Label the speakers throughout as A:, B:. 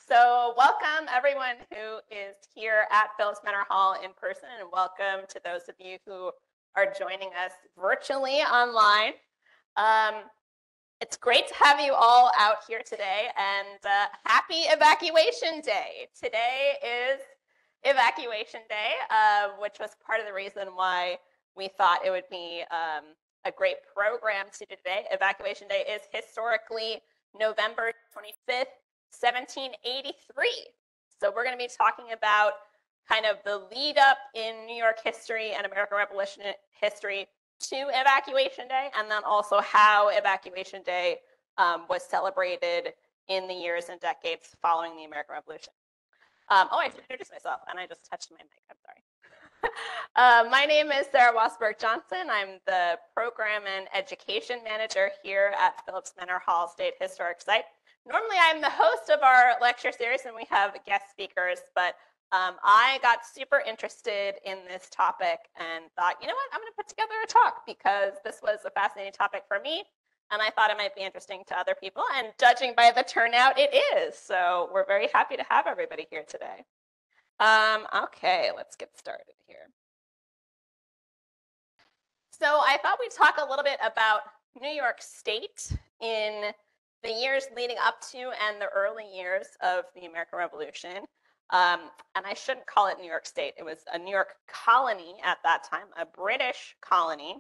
A: So welcome everyone who is here at Phillips Manor Hall in person, and welcome to those of you who are joining us virtually online. It's great to have you all out here today, and happy Evacuation Day. Today is Evacuation Day, which was part of the reason why we thought it would be a great program to do today. Evacuation Day is historically November 25th, 1783. So we're going to be talking about kind of the lead up in New York history and American Revolution history to Evacuation Day, and then also how Evacuation Day was celebrated in the years and decades following the American Revolution. I should introduce myself, and I just touched my mic. I'm sorry. My name is Sarah Wasberg Johnson. I'm the Program and Education Manager here at Phillips Manor Hall State Historic Site. Normally, I'm the host of our lecture series, and we have guest speakers, but I got super interested in this topic and thought, you know what, I'm going to put together a talk because this was a fascinating topic for me, and I thought it might be interesting to other people, and judging by the turnout, it is. So we're very happy to have everybody here today. Okay, let's get started here. So I thought we'd talk a little bit about New York State in the years leading up to and the early years of the American Revolution. And I shouldn't call it New York State. It was a New York colony at that time, a British colony.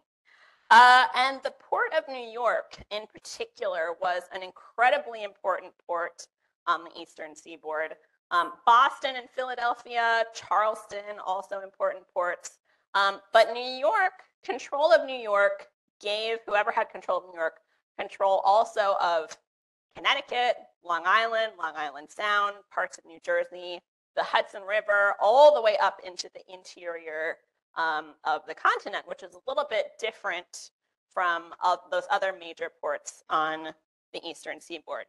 A: And the port of New York in particular was an incredibly important port on the eastern seaboard. Boston and Philadelphia, Charleston, also important ports. But New York, control of New York gave whoever had control of New York control also of Connecticut, Long Island Sound, parts of New Jersey, the Hudson River, all the way up into the interior of the continent, which is a little bit different from those other major ports on the eastern seaboard.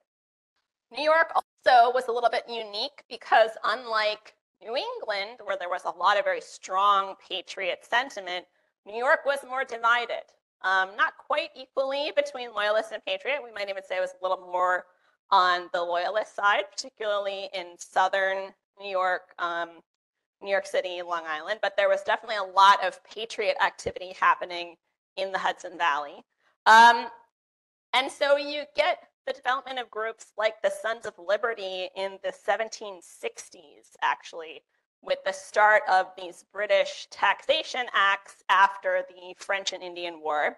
A: New York also was a little bit unique because unlike New England, where there was a lot of very strong patriot sentiment, New York was more divided. Not quite equally between loyalist and patriot. We might even say it was a little more on the loyalist side, particularly in southern New York, New York City, Long Island, but there was definitely a lot of patriot activity happening in the Hudson Valley. And so you get the development of groups like the Sons of Liberty in the 1760s, actually, with the start of these British taxation acts after the French and Indian War,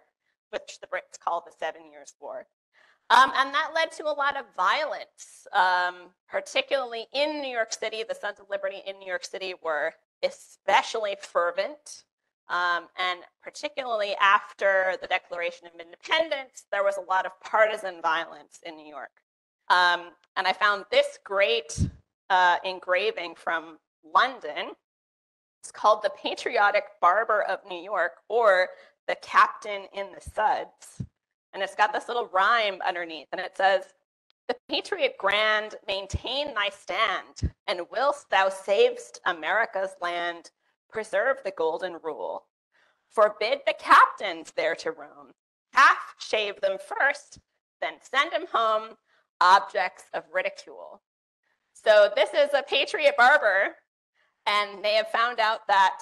A: which the Brits called the 7 Years' War. And that led to a lot of violence, particularly in New York City. The Sons of Liberty in New York City were especially fervent. And particularly after the Declaration of Independence, there was a lot of partisan violence in New York. And I found this great engraving from London. It's called The Patriotic Barber of New York, or The Captain in the Suds. And it's got this little rhyme underneath, and it says, "The patriot grand, maintain thy stand, and whilst thou savest America's land, preserve the golden rule. Forbid the captains there to roam, half shave them first, then send them home, objects of ridicule." So this is a patriot barber, and they have found out that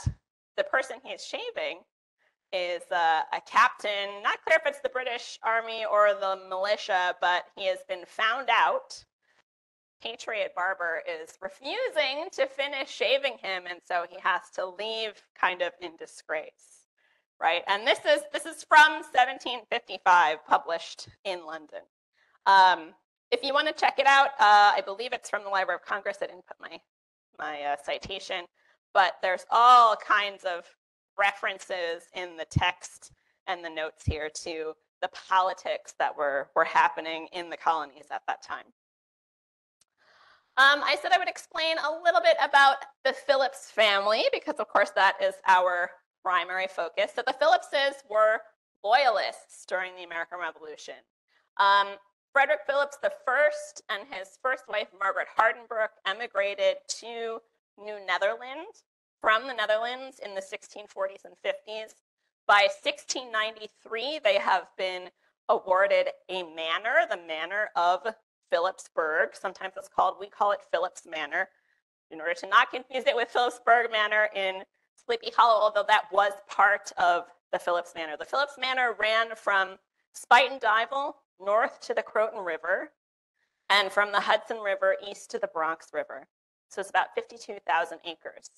A: the person he is shaving is a captain. Not clear if it's the British Army or the militia, but he has been found out. Patriot barber is refusing to finish shaving him, and so he has to leave kind of in disgrace, right? And this is from 1755, published in London. If you want to check it out, I believe it's from the Library of Congress. I didn't put my citation, but there's all kinds of references in the text and the notes here to the politics that were happening in the colonies at that time. I said I would explain a little bit about the Phillips family because, of course, that is our primary focus. So the Phillipses were loyalists during the American Revolution. Frederick Phillips I and his first wife, Margaret Hardenbrook, emigrated to New Netherlands from the Netherlands in the 1640s and 50s. By 1693, they have been awarded a manor, the Manor of Phillipsburg. Sometimes we call it Phillips Manor, in order to not confuse it with Phillipsburg Manor in Sleepy Hollow, although that was part of the Phillips Manor. The Phillips Manor ran from Spuyten Duyvil north to the Croton River, and from the Hudson River east to the Bronx River. So it's about 52,000 acres.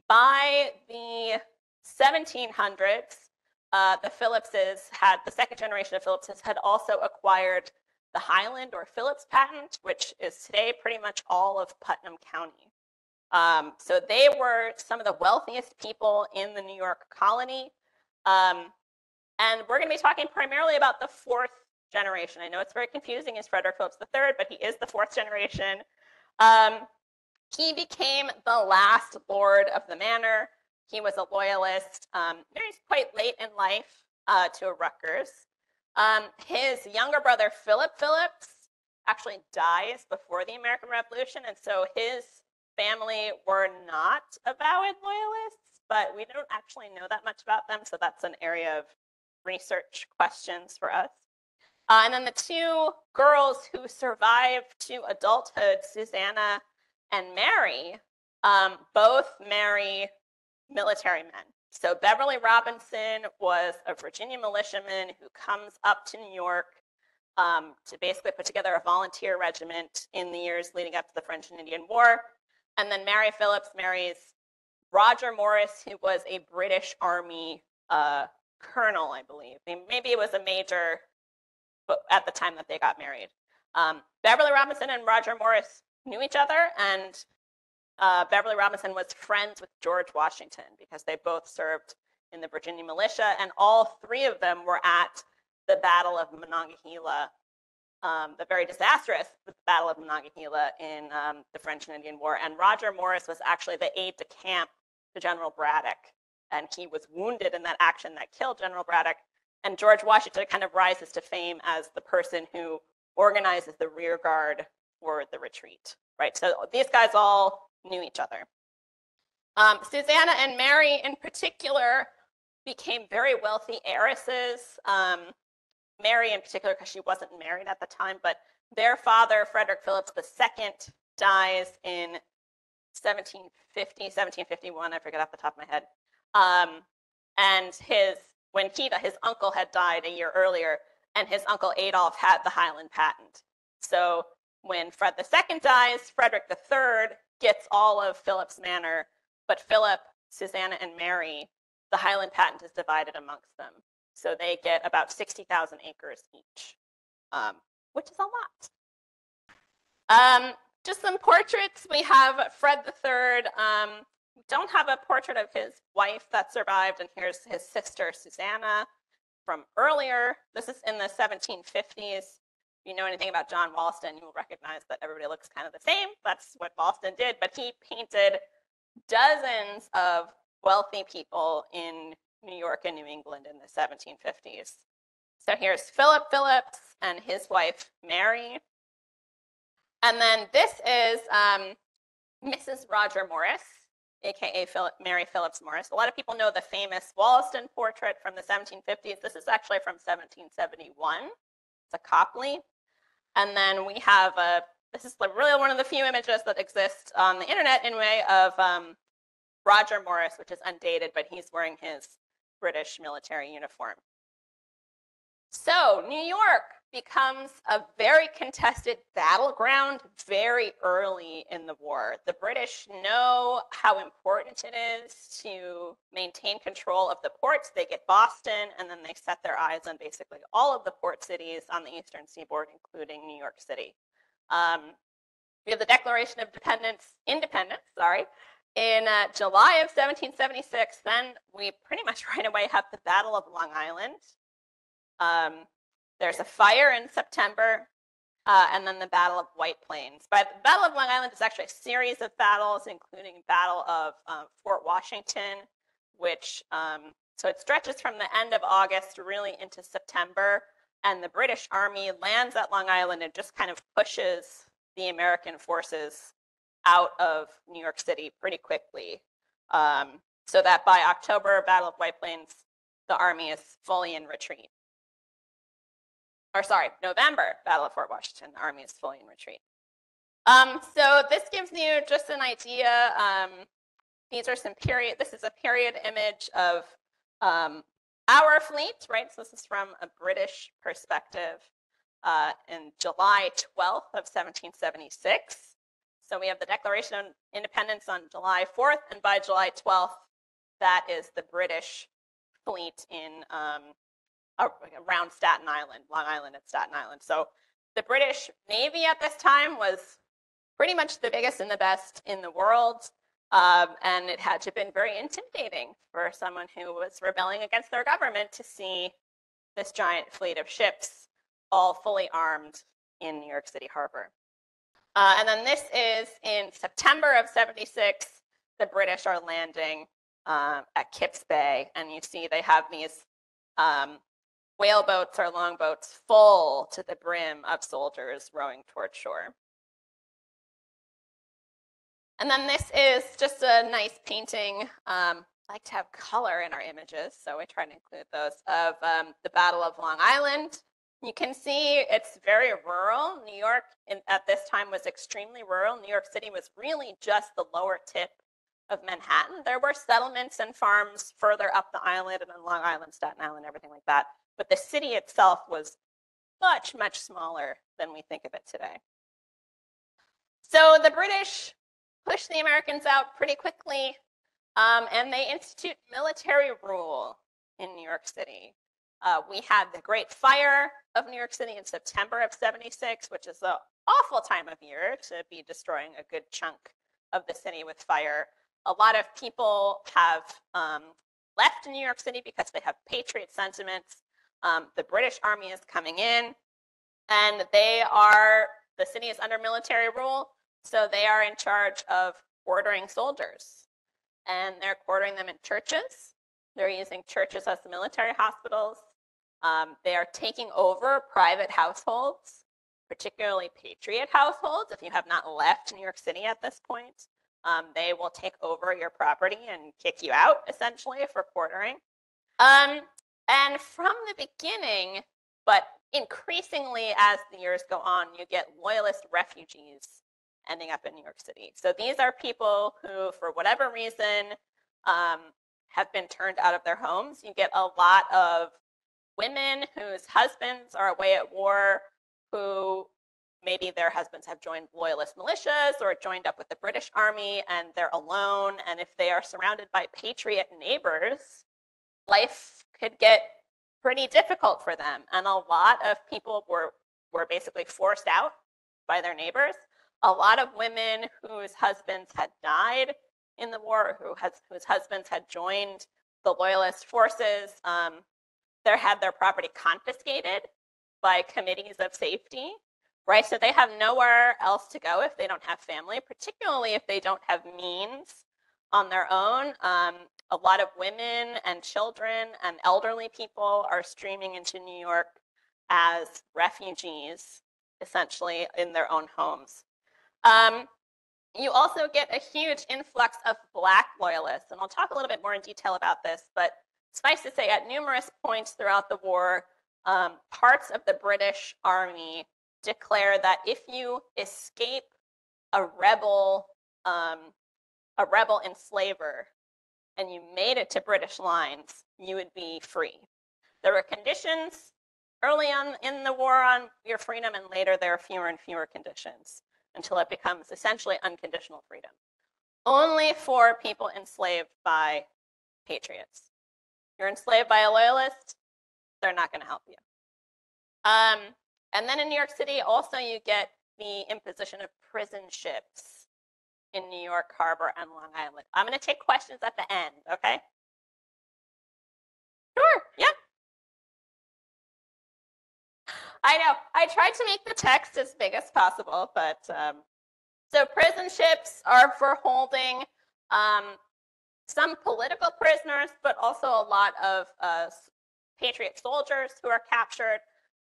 A: By the 1700s, the second generation of Phillipses had also acquired the Highland or Phillips patent, which is today pretty much all of Putnam County. So they were some of the wealthiest people in the New York colony. And we're going to be talking primarily about the fourth generation. I know it's very confusing as Frederick Phillips III, but he is the fourth generation. He became the last lord of the manor. He was a loyalist, very quite late in life to Rutgers. His younger brother, Philip Phillips, actually dies before the American Revolution, and so his family were not avowed loyalists, but we don't actually know that much about them, so that's an area of research questions for us. And then the two girls who survived to adulthood, Susanna and Mary, both marry military men. So Beverly Robinson was a Virginia militiaman who comes up to New York to basically put together a volunteer regiment in the years leading up to the French and Indian War. And then Mary Phillips marries Roger Morris, who was a British Army colonel, I believe. Maybe it was a major, but at the time that they got married. Beverly Robinson and Roger Morris knew each other, and Beverly Robinson was friends with George Washington because they both served in the Virginia militia, and all three of them were at the Battle of Monongahela, the very disastrous Battle of Monongahela in the French and Indian War. And Roger Morris was actually the aide-de-camp to General Braddock, and he was wounded in that action that killed General Braddock. And George Washington kind of rises to fame as the person who organizes the rear guard for the retreat, right? So these guys all knew each other. Susanna and Mary in particular became very wealthy heiresses. Mary in particular because she wasn't married at the time, but their father, Frederick Phillips II, dies in 1750, 1751, I forget off the top of my head. And his uncle had died a year earlier, and his uncle Adolf had the Highland patent. So when Fred II dies, Frederick III gets all of Phillips Manor, but Philip, Susanna, and Mary, the Highland patent is divided amongst them. So they get about 60,000 acres each, which is a lot. Just some portraits. We have Fred III. We don't have a portrait of his wife that survived, and here's his sister, Susanna, from earlier. This is in the 1750s. If you know anything about John Walston, you will recognize that everybody looks kind of the same. That's what Walston did, but he painted dozens of wealthy people in New York and New England in the 1750s. So here's Philip Phillips and his wife, Mary. And then this is Mrs. Roger Morris, aka Mary Phillips Morris. A lot of people know the famous Wollaston portrait from the 1750s. This is actually from 1771. It's a Copley. And then we have this is really one of the few images that exist on the internet in way of Roger Morris, which is undated, but he's wearing his British military uniform. So New York becomes a very contested battleground very early in the war. The British know how important it is to maintain control of the ports. They get Boston, and then they set their eyes on basically all of the port cities on the eastern seaboard, including New York City. We have the Declaration of Independence, in July of 1776. Then we pretty much right away have the Battle of Long Island. There's a fire in September, and then the Battle of White Plains. But the Battle of Long Island is actually a series of battles, including Battle of Fort Washington, which, so it stretches from the end of August really into September, and the British Army lands at Long Island and just kind of pushes the American forces out of New York City pretty quickly. So that by October, Battle of White Plains, the army is fully in retreat. November, Battle of Fort Washington. The Army is fully in retreat. So this gives you just an idea. These are some period. This is a period image of our fleet, right? So this is from a British perspective in July 12th of 1776. So we have the Declaration of Independence on July 4th, and by July 12th, that is the British fleet in around Staten Island, Long Island and Staten Island. So the British Navy at this time was pretty much the biggest and the best in the world. And it had to have been very intimidating for someone who was rebelling against their government to see this giant fleet of ships all fully armed in New York City Harbor. And then this is in September of 76, the British are landing at Kips Bay, and you see they have these whale boats or longboats full to the brim of soldiers rowing toward shore. And then this is just a nice painting. I like to have color in our images, so we try to include those, of the Battle of Long Island. You can see it's very rural. New York at this time was extremely rural. New York City was really just the lower tip of Manhattan. There were settlements and farms further up the island and on Long Island, Staten Island, everything like that. But the city itself was much, much smaller than we think of it today. So the British pushed the Americans out pretty quickly, and they institute military rule in New York City. We had the Great Fire of New York City in September of 76, which is an awful time of year to be destroying a good chunk of the city with fire. A lot of people have left New York City because they have patriot sentiments. The British Army is coming in, and the city is under military rule, so they are in charge of quartering soldiers. And they're quartering them in churches. They're using churches as military hospitals. They are taking over private households, particularly patriot households. If you have not left New York City at this point, they will take over your property and kick you out, essentially, for quartering. And from the beginning, but increasingly as the years go on, you get loyalist refugees ending up in New York City. So these are people who, for whatever reason, have been turned out of their homes. You get a lot of women whose husbands are away at war, who maybe their husbands have joined loyalist militias or joined up with the British Army, and they're alone. And if they are surrounded by patriot neighbors, life could get pretty difficult for them. And a lot of people were basically forced out by their neighbors. A lot of women whose husbands had died in the war, whose husbands had joined the loyalist forces, they had their property confiscated by committees of safety, right? So they have nowhere else to go if they don't have family, particularly if they don't have means on their own. A lot of women and children and elderly people are streaming into New York as refugees, essentially, in their own homes. You also get a huge influx of Black loyalists, and I'll talk a little bit more in detail about this, but suffice to say, at numerous points throughout the war, parts of the British Army declare that if you escape a rebel enslaver and you made it to British lines, you would be free. There were conditions early on in the war on your freedom, and later there are fewer and fewer conditions until it becomes essentially unconditional freedom. Only for people enslaved by patriots. You're enslaved by a loyalist, they're not going to help you. And then in New York City, also you get the imposition of prison ships in New York Harbor and Long Island. I'm going to take questions at the end, okay? Sure, yeah. I know, I tried to make the text as big as possible, but so prison ships are for holding some political prisoners, but also a lot of patriot soldiers who are captured.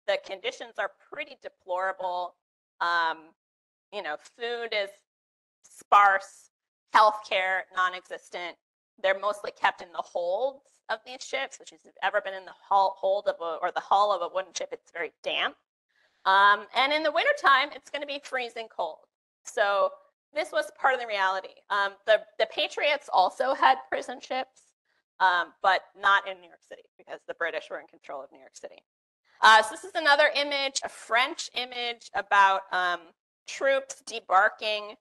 A: The conditions are pretty deplorable. You know, food is sparse, healthcare non-existent. They're mostly kept in the holds of these ships, which is if you've ever been in the hold of or the hull of a wooden ship, it's very damp. And in the wintertime, it's going to be freezing cold. So this was part of the reality. The Patriots also had prison ships, but not in New York City because the British were in control of New York City. So this is another image, a French image about troops debarking,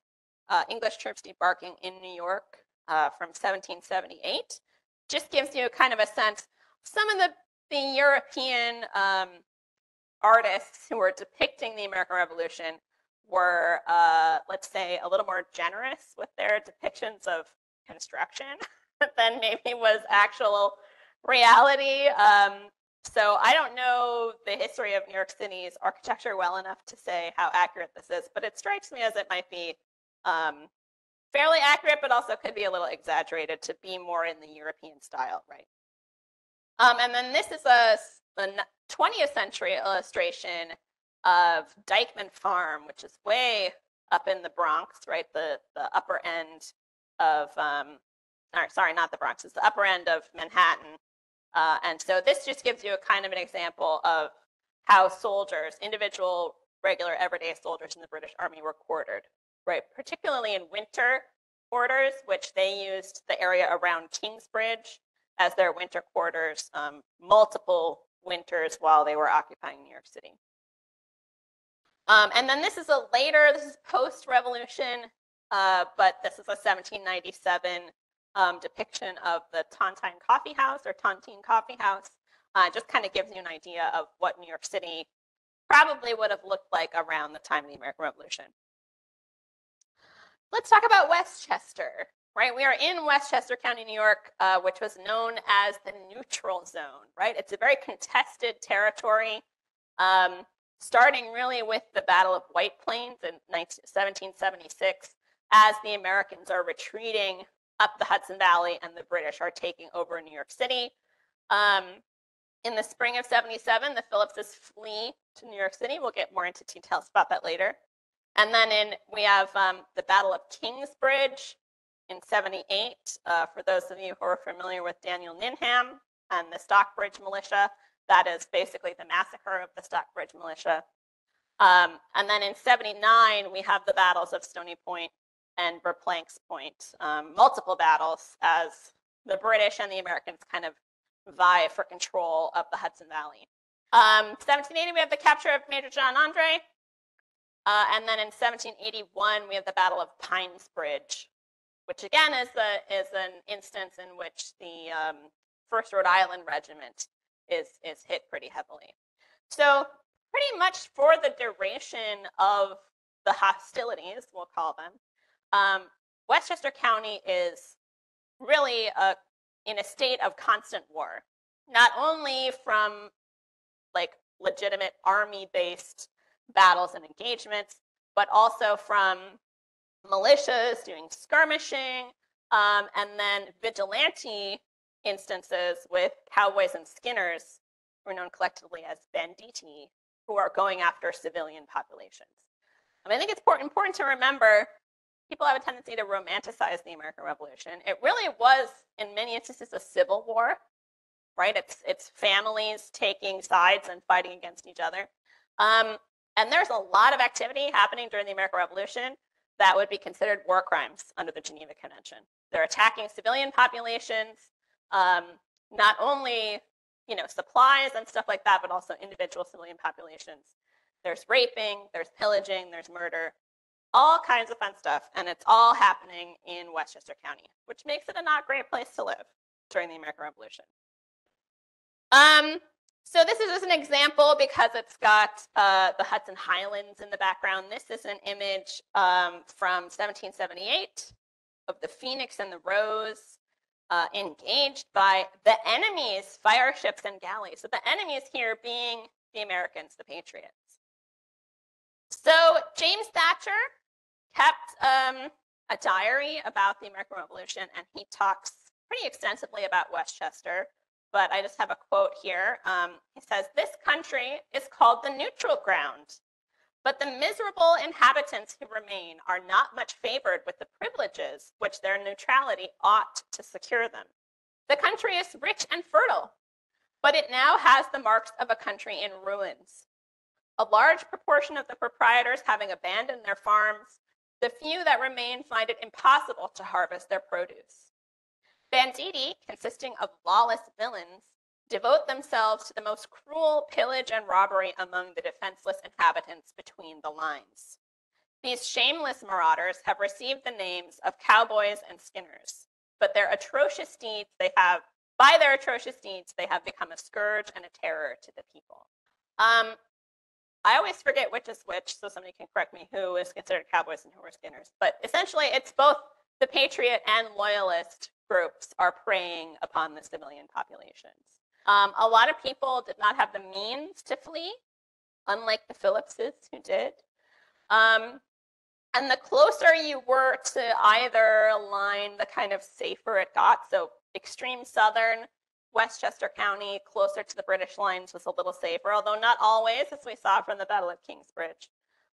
A: English troops debarking in New York from 1778. Just gives you kind of a sense. Some of the European artists who were depicting the American Revolution were, let's say, a little more generous with their depictions of construction than maybe was actual reality. So I don't know the history of New York City's architecture well enough to say how accurate this is, but it strikes me as it might be fairly accurate, but also could be a little exaggerated to be more in the European style, right? And then this is a 20th century illustration of Dyckman Farm, which is way up in the Bronx, right? The upper end of, sorry, not the Bronx, it's the upper end of Manhattan. And so this just gives you a kind of an example of how soldiers, individual, regular, everyday soldiers in the British Army were quartered, right? Particularly in winter quarters, which they used the area around Kingsbridge as their winter quarters, multiple winters while they were occupying New York City. And then this is this is post-revolution, but this is a 1797 depiction of the Tontine Coffee House or Tontine Coffee House. Just kind of gives you an idea of what New York City probably would have looked like around the time of the American Revolution. Let's talk about Westchester, right? We are in Westchester County, New York, which was known as the neutral zone, right? It's a very contested territory, starting really with the Battle of White Plains in 1776, as the Americans are retreating up the Hudson Valley and the British are taking over New York City. In the spring of 77, the Phillipses flee to New York City. We'll get more into details about that later. And then we have the Battle of Kingsbridge in 78, for those of you who are familiar with Daniel Ninham and the Stockbridge Militia. That is basically the massacre of the Stockbridge Militia. And then in 79, we have the battles of Stony Point and Verplancks Point, multiple battles as the British and the Americans kind of vie for control of the Hudson Valley. 1780, we have the capture of Major John Andre. And then in 1781, we have the Battle of Pines Bridge, which again is an instance in which the 1st Rhode Island Regiment is hit pretty heavily. So pretty much for the duration of the hostilities, we'll call them, Westchester County is really in a state of constant war, not only from like legitimate army-based battles and engagements, but also from militias doing skirmishing, and then vigilante instances with cowboys and skinners, who are known collectively as banditti, who are going after civilian populations. I think it's important to remember, people have a tendency to romanticize the American Revolution. It really was, in many instances, a civil war, right? It's families taking sides and fighting against each other. And there's a lot of activity happening during the American Revolution that would be considered war crimes under the Geneva Convention. They're attacking civilian populations, not only supplies and stuff like that, but also individual civilian populations. There's raping, there's pillaging, there's murder, all kinds of fun stuff, and it's all happening in Westchester County, which makes it a not great place to live during the American Revolution. So this is just an example because it's got the Hudson Highlands in the background. This is an image from 1778 of the Phoenix and the Rose engaged by the enemy's fire ships and galleys. So the enemies here being the Americans, the Patriots. So James Thatcher kept a diary about the American Revolution, and he talks pretty extensively about Westchester. But I just have a quote here. He says, "This country is called the neutral ground, but the miserable inhabitants who remain are not much favored with the privileges which their neutrality ought to secure them. The country is rich and fertile, but it now has the marks of a country in ruins. A large proportion of the proprietors having abandoned their farms, the few that remain find it impossible to harvest their produce. Banditti, consisting of lawless villains, devote themselves to the most cruel pillage and robbery among the defenseless inhabitants between the lines. These shameless marauders have received the names of cowboys and skinners, but by their atrocious deeds, they have become a scourge and a terror to the people. I always forget which is which, so somebody can correct me who is considered cowboys and who are skinners. But essentially, it's both the patriot and loyalist groups are preying upon the civilian populations. A lot of people did not have the means to flee, unlike the Phillipses who did. And the closer you were to either line, the kind of safer it got. So extreme southern, Westchester County, closer to the British lines, was a little safer, although not always, as we saw from the Battle of Kingsbridge.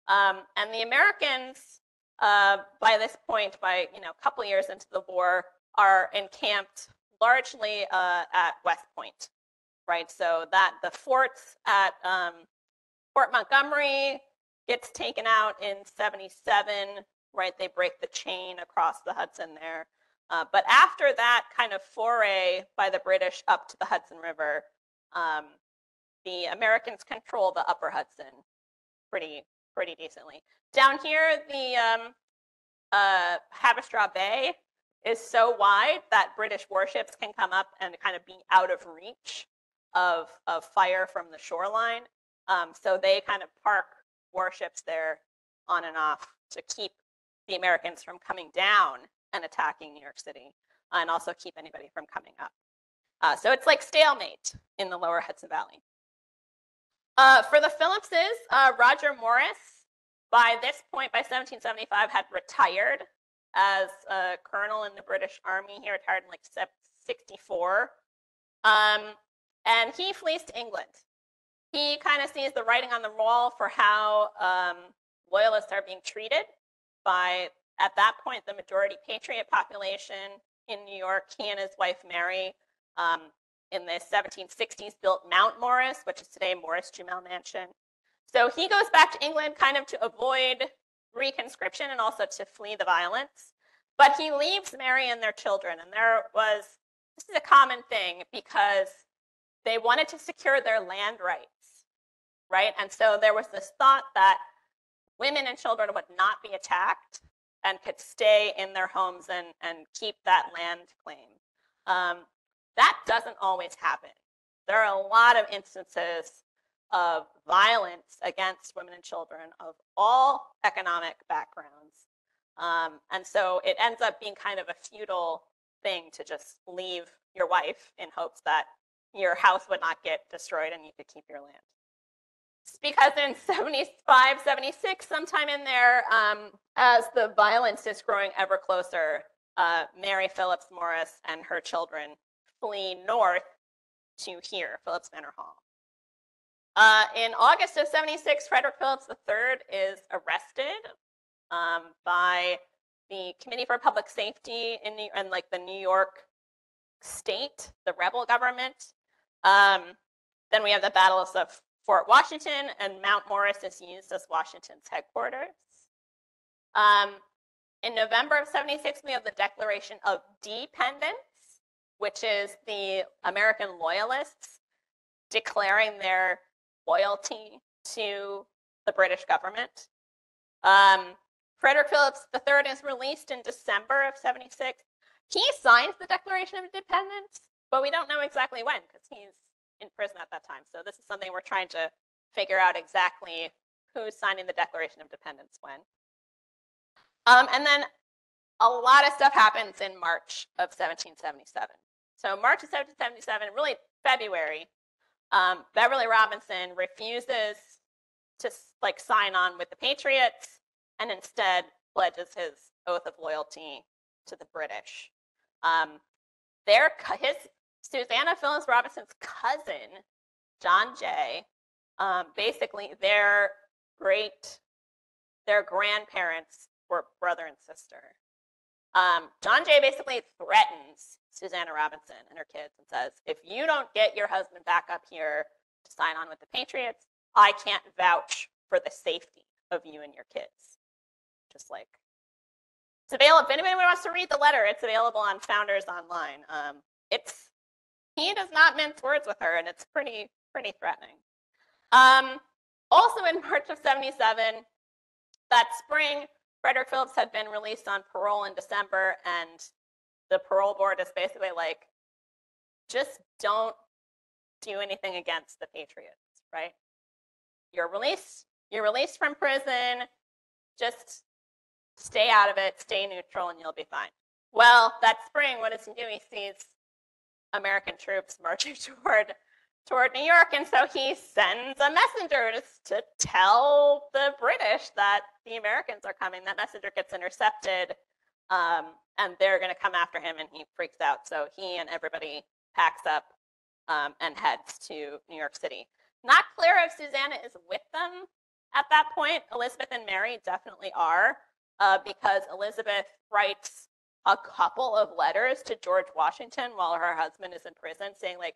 A: And the Americans, by this point, by a couple years into the war, are encamped largely at West Point, right? So that the forts at Fort Montgomery gets taken out in 77, right? They break the chain across the Hudson there. But after that kind of foray by the British up to the Hudson River, the Americans control the upper Hudson pretty decently. Down here, the Haverstraw Bay is so wide that British warships can come up and kind of be out of reach of fire from the shoreline. So they kind of park warships there on and off to keep the Americans from coming down and attacking New York City, and also keep anybody from coming up. So it's like stalemate in the lower Hudson Valley. For the Phillipses, Roger Morris, by this point, by 1775, had retired as a colonel in the British Army. He retired in like 64. And he flees to England. He kind of sees the writing on the wall for how loyalists are being treated by, at that point, the majority patriot population in New York. He and his wife, Mary, in the 1760s, built Mount Morris, which is today Morris Jumel Mansion. So he goes back to England kind of to avoid reconscription and also to flee the violence. But he leaves Mary and their children. And this is a common thing because they wanted to secure their land rights, right? And so there was this thought that women and children would not be attacked and could stay in their homes and keep that land claim. That doesn't always happen. There are a lot of instances of violence against women and children of all economic backgrounds. And so it ends up being kind of a futile thing to just leave your wife in hopes that your house would not get destroyed and you could keep your land. It's because in 75, 76, sometime in there, as the violence is growing ever closer, Mary Phillips Morris and her children flee north to here, Phillips Manor Hall. In August of 76, Frederick Phillips III is arrested by the Committee for Public Safety and like the New York State, the rebel government. Then we have the battles of Fort Washington, and Mount Morris is used as Washington's headquarters. In November of 76, we have the Declaration of Dependence, which is the American loyalists declaring their loyalty to the British government. Frederick Phillips III is released in December of 76. He signs the Declaration of Independence, but we don't know exactly when because he's in prison at that time. So this is something we're trying to figure out exactly who's signing the Declaration of Independence when. And then a lot of stuff happens in March of 1777. So March of 1777, really February, Beverly Robinson refuses to sign on with the Patriots and instead pledges his oath of loyalty to the British. Susanna Phillips Robinson's cousin, John Jay, basically their grandparents were brother and sister. John Jay basically threatens Susanna Robinson and her kids and says, if you don't get your husband back up here to sign on with the Patriots, I can't vouch for the safety of you and your kids. Just like, it's available. If anybody wants to read the letter, it's available on Founders Online. He does not mince words with her, and it's pretty threatening. Also in March of 77, that spring, Frederick Phillips had been released on parole in December, and the parole board is basically like, just don't do anything against the Patriots, right? You're released from prison, just stay out of it, stay neutral, and you'll be fine. Well, that spring, what does he do? He sees American troops marching toward New York, and so he sends a messenger to tell the British that the Americans are coming. That messenger gets intercepted, and they're going to come after him, and he freaks out. So he and everybody packs up and heads to New York City. Not clear if Susanna is with them at that point. Elizabeth and Mary definitely are, because Elizabeth writes a couple of letters to George Washington while her husband is in prison saying, like,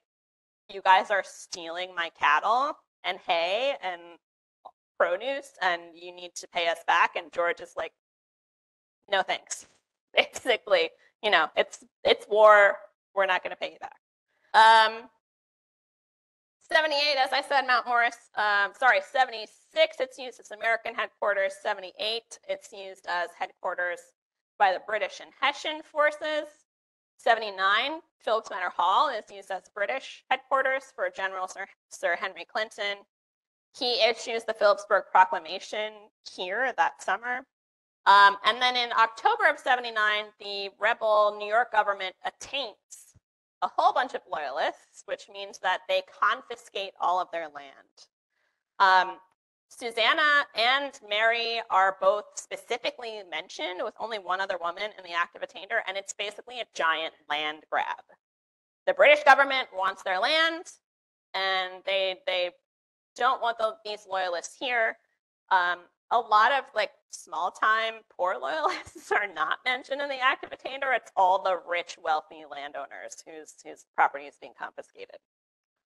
A: you guys are stealing my cattle and hay and produce, and you need to pay us back. And George is like, no thanks. Basically, it's war. We're not going to pay you back. 78, as I said, Mount Morris. 76, it's used as American headquarters. 78, it's used as headquarters by the British and Hessian forces. 79, Phillips Manor Hall is used as British headquarters for General Sir Henry Clinton. He issues the Phillipsburg Proclamation here that summer. And then in October of 79, the rebel New York government attaints a whole bunch of loyalists, which means that they confiscate all of their land. Susanna and Mary are both specifically mentioned, with only one other woman in the Act of Attainder, and it's basically a giant land grab. The British government wants their land, and they don't want these loyalists here. A lot of small-time poor loyalists are not mentioned in the Act of Attainder. It's all the rich, wealthy landowners whose property is being confiscated.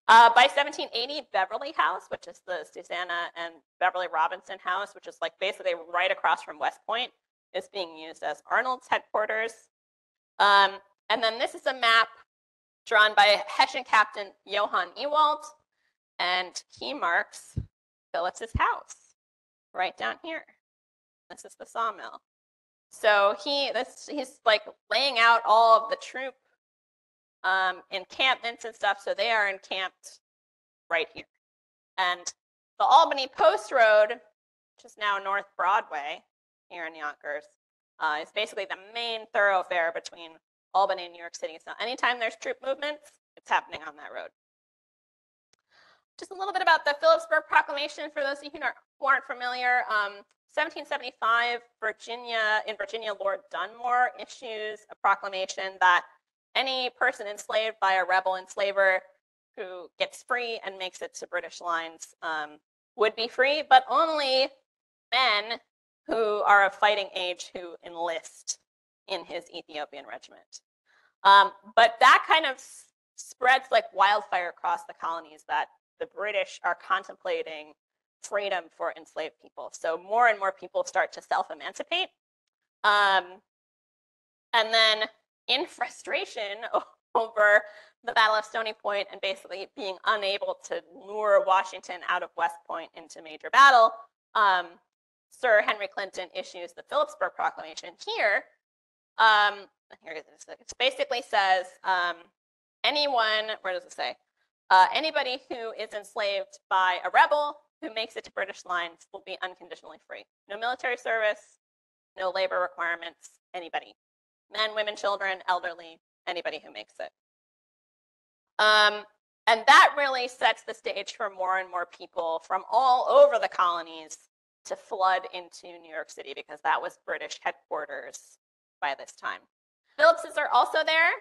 A: By 1780, Beverly House, which is the Susanna and Beverly Robinson house, which is basically right across from West Point, is being used as Arnold's headquarters. And then this is a map drawn by Hessian Captain Johann Ewald, and he marks Phillips's house right down here. This is the sawmill. So he's laying out all of the troop encampments and stuff. So they are encamped right here. And the Albany Post Road, which is now North Broadway here in Yonkers, is basically the main thoroughfare between Albany and New York City. So anytime there's troop movements, it's happening on that road. Just a little bit about the Phillipsburg Proclamation for those of you who aren't familiar. 1775, in Virginia, Lord Dunmore issues a proclamation that any person enslaved by a rebel enslaver who gets free and makes it to British lines would be free, but only men who are of fighting age who enlist in his Ethiopian regiment. But that kind of spreads like wildfire across the colonies, that the British are contemplating freedom for enslaved people. So more and more people start to self-emancipate. And then in frustration over the Battle of Stony Point and basically being unable to lure Washington out of West Point into major battle, Sir Henry Clinton issues the Phillipsburg Proclamation here. Here it is. It basically says, anyone, where does it say? Anybody who is enslaved by a rebel who makes it to British lines will be unconditionally free. No military service, no labor requirements, anybody. Men, women, children, elderly, anybody who makes it. And that really sets the stage for more and more people from all over the colonies to flood into New York City, because that was British headquarters by this time. Phillipses are also there.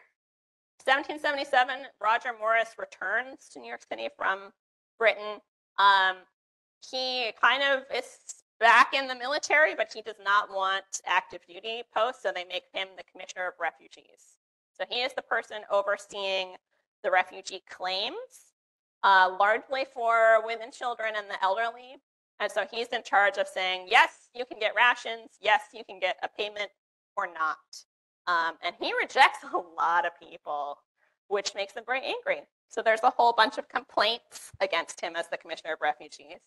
A: 1777, Roger Morris returns to New York City from Britain. He kind of is back in the military, but he does not want active duty posts, so they make him the Commissioner of Refugees. So he is the person overseeing the refugee claims, largely for women, children, and the elderly. And so he's in charge of saying, yes, you can get rations. Yes, you can get a payment or not. And he rejects a lot of people, which makes him very angry. So there's a whole bunch of complaints against him as the Commissioner of Refugees,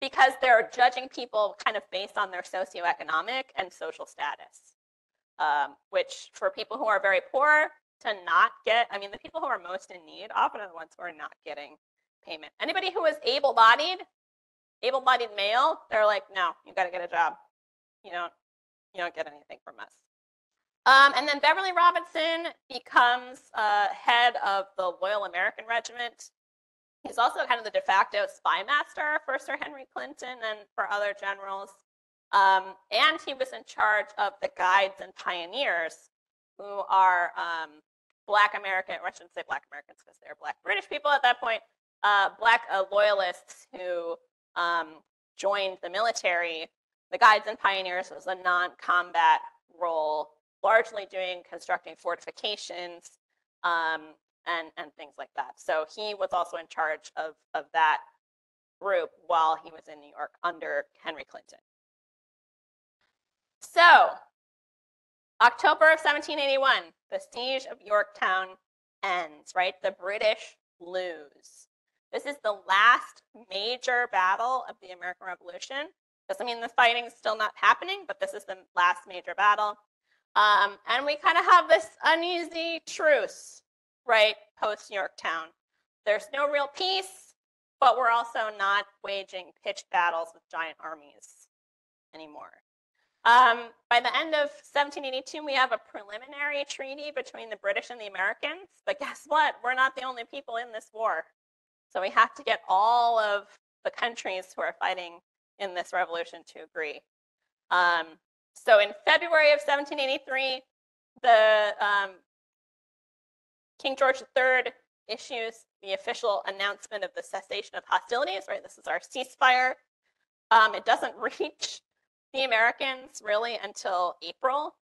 A: because they're judging people kind of based on their socioeconomic and social status, which for people who are very poor to not get, I mean, the people who are most in need often are the ones who are not getting payment. Anybody who is able-bodied male, they're like, no, you got to get a job. You don't get anything from us. And then Beverly Robinson becomes head of the Loyal American Regiment. He's also kind of the de facto spy master for Sir Henry Clinton and for other generals. And he was in charge of the Guides and Pioneers, who are Black American, or I shouldn't say Black Americans because they're Black British people at that point, Black loyalists who joined the military. The Guides and Pioneers was a non-combat role, largely constructing fortifications and things like that. So he was also in charge of that group while he was in New York under Henry Clinton. So October of 1781, the siege of Yorktown ends, right? The British lose. This is the last major battle of the American Revolution. Doesn't mean the fighting's still not happening, but this is the last major battle. And we kind of have this uneasy truce, right, post-Yorktown. There's no real peace, but we're also not waging pitched battles with giant armies anymore. By the end of 1782, we have a preliminary treaty between the British and the Americans. But guess what? We're not the only people in this war. So we have to get all of the countries who are fighting in this revolution to agree. So in February of 1783, the King George III issues the official announcement of the cessation of hostilities, right? This is our ceasefire. It doesn't reach the Americans really until April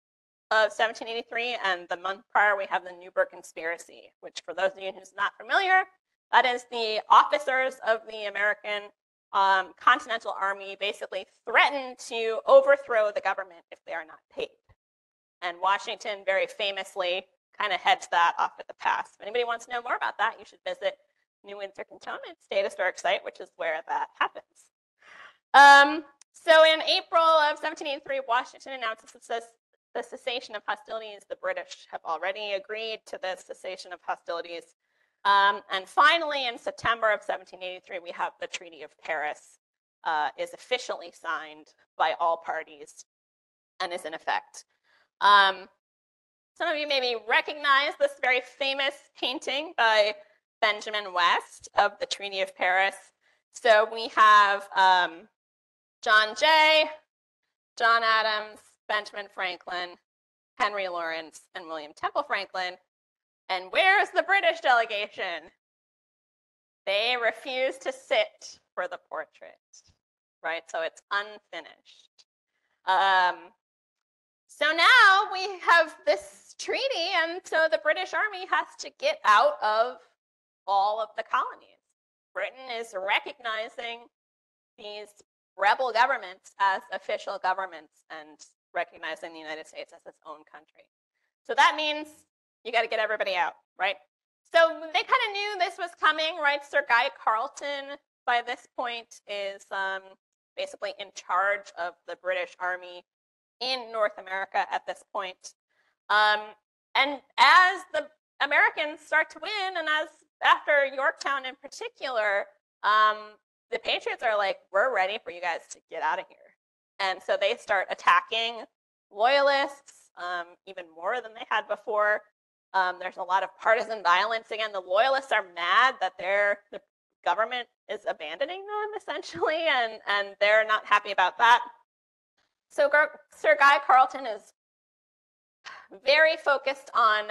A: of 1783, and the month prior we have the Newburgh Conspiracy, which for those of you who's not familiar, that is the officers of the American Continental Army basically threaten to overthrow the government if they are not paid. And Washington very famously kind of heads that off at the pass. If anybody wants to know more about that, you should visit New Windsor Cantonment State Historic Site, which is where that happens. So in April of 1783, Washington announces the cessation of hostilities. The British have already agreed to the cessation of hostilities. And finally, in September of 1783, we have the Treaty of Paris is officially signed by all parties and is in effect. Some of you maybe recognize this very famous painting by Benjamin West of the Treaty of Paris. So we have John Jay, John Adams, Benjamin Franklin, Henry Lawrence, and William Temple Franklin. And where's the British delegation? They refuse to sit for the portrait, right? So it's unfinished. So now we have this treaty, and so the British Army has to get out of all of the colonies. Britain is recognizing these rebel governments as official governments and recognizing the United States as its own country. So that means you got to get everybody out, right? So they kind of knew this was coming, right? Sir Guy Carleton, by this point, is basically in charge of the British Army in North America at this point. And as the Americans start to win, and as after Yorktown in particular, the Patriots are like, we're ready for you guys to get out of here. And so they start attacking loyalists even more than they had before. There's a lot of partisan violence. Again, the loyalists are mad that the government is abandoning them, essentially, and they're not happy about that. So Sir Guy Carleton is very focused on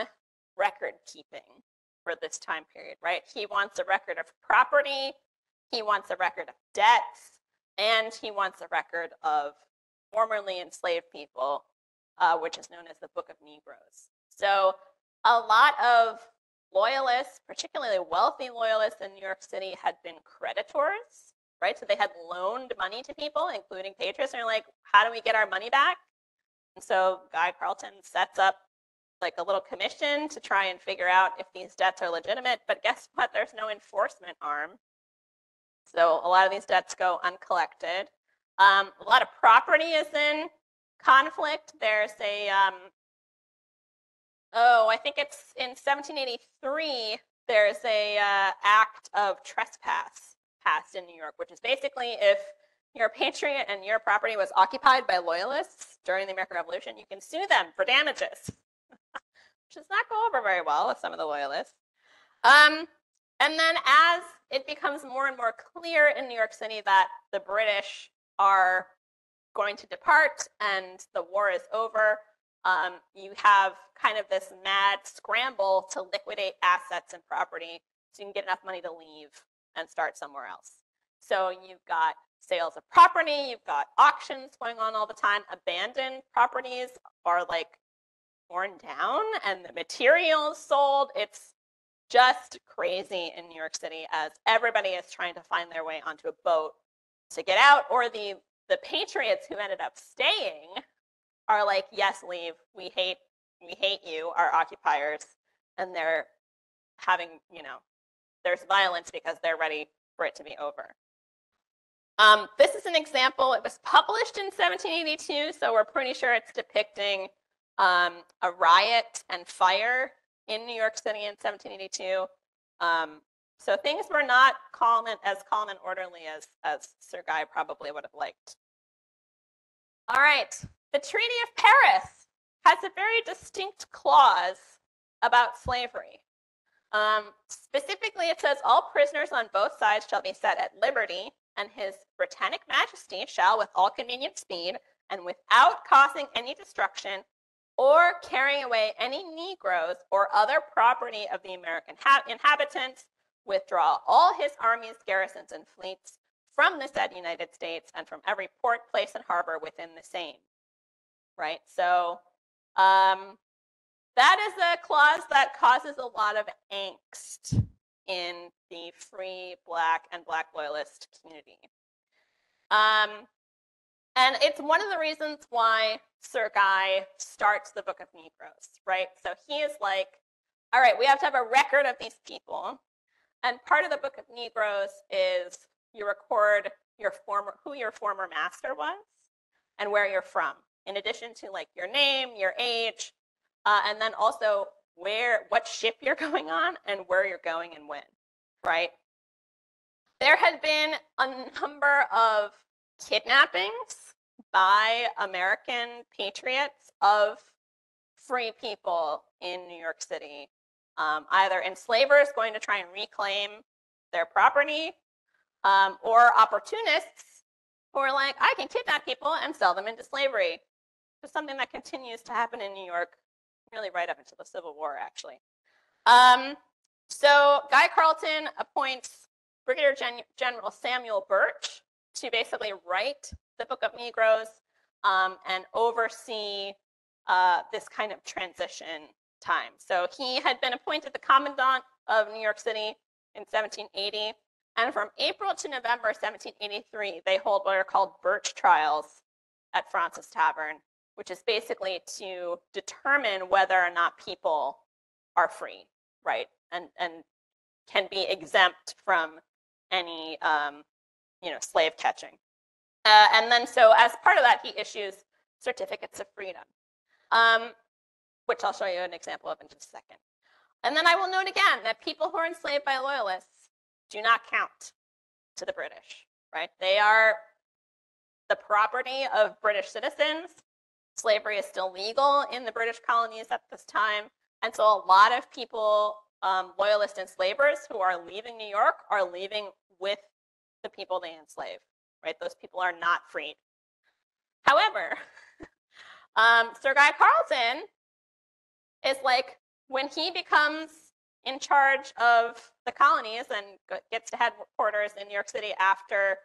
A: record keeping for this time period, right? He wants a record of property, he wants a record of debts, and he wants a record of formerly enslaved people, which is known as the Book of Negroes. So a lot of loyalists, particularly wealthy loyalists in New York City, had been creditors, right? So they had loaned money to people, including patriots, and they're like, how do we get our money back? And so Guy Carleton sets up like a little commission to try and figure out if these debts are legitimate. But guess what? There's no enforcement arm. So a lot of these debts go uncollected. A lot of property is in conflict. There's a, I think it's in 1783, there's a act of trespass passed in New York, which is basically if you're a patriot and your property was occupied by loyalists during the American Revolution, you can sue them for damages, which does not go over very well with some of the loyalists. And then as it becomes more and more clear in New York City that the British are going to depart and the war is over, you have kind of this mad scramble to liquidate assets and property so you can get enough money to leave and start somewhere else. So you've got sales of property, you've got auctions going on all the time. Abandoned properties are like torn down and the materials sold. It's just crazy in New York City as everybody is trying to find their way onto a boat to get out, or the patriots who ended up staying are like, yes, leave. We hate you, our occupiers, and they're having, there's violence because they're ready for it to be over. This is an example. It was published in 1782, so we're pretty sure it's depicting a riot and fire in New York City in 1782. So things were not as calm and orderly as Sir Guy probably would have liked. All right, the Treaty of Paris has a very distinct clause about slavery. Specifically, it says all prisoners on both sides shall be set at liberty, and His Britannic Majesty shall, with all convenient speed, and without causing any destruction, or carrying away any Negroes or other property of the American inhabitants, withdraw all his armies, garrisons, and fleets from the said United States and from every port, place, and harbor within the same. Right? So that is a clause that causes a lot of angst in the free Black and Black loyalist community. And it's one of the reasons why Sir Guy starts the Book of Negroes, right? So he is like, all right, we have to have a record of these people. And part of the Book of Negroes is you record who your former master was and where you're from, in addition to like your name, your age, and then also what ship you're going on and where you're going and when, right? There had been a number of kidnappings by American patriots of free people in New York City, either enslavers going to try and reclaim their property, or opportunists who are like, I can kidnap people and sell them into slavery. It's something that continues to happen in New York, really right up until the Civil War, actually. So Guy Carleton appoints Brigadier General Samuel Birch to basically write the Book of Negroes and oversee this kind of transition time. So he had been appointed the Commandant of New York City in 1780. And from April to November 1783, they hold what are called Birch trials at Fraunces Tavern, which is basically to determine whether or not people are free, right? And can be exempt from any, slave catching. And then so as part of that, he issues certificates of freedom, which I'll show you an example of in just a second. And then I will note again that people who are enslaved by loyalists do not count to the British, right? They are the property of British citizens. Slavery is still legal in the British colonies at this time. And so a lot of people, loyalist enslavers who are leaving New York are leaving with the people they enslave, right? Those people are not freed. However, Sir Guy Carleton is like, when he becomes in charge of the colonies and gets to headquarters in New York City after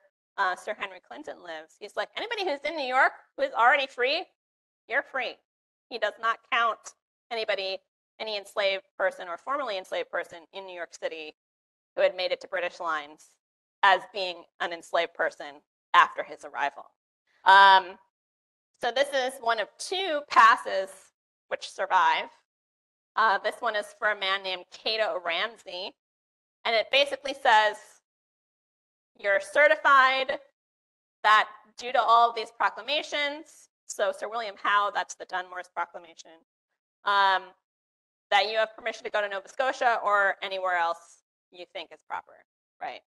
A: Sir Henry Clinton lives, he's like, anybody who's in New York who is already free, you're free. He does not count anybody, any enslaved person or formerly enslaved person in New York City who had made it to British lines as being an enslaved person after his arrival. So this is one of two passes which survive. This one is for a man named Cato Ramsey, and it basically says, you're certified that due to all of these proclamations, so Sir William Howe, that's the Dunmore's proclamation, that you have permission to go to Nova Scotia or anywhere else you think is proper, right?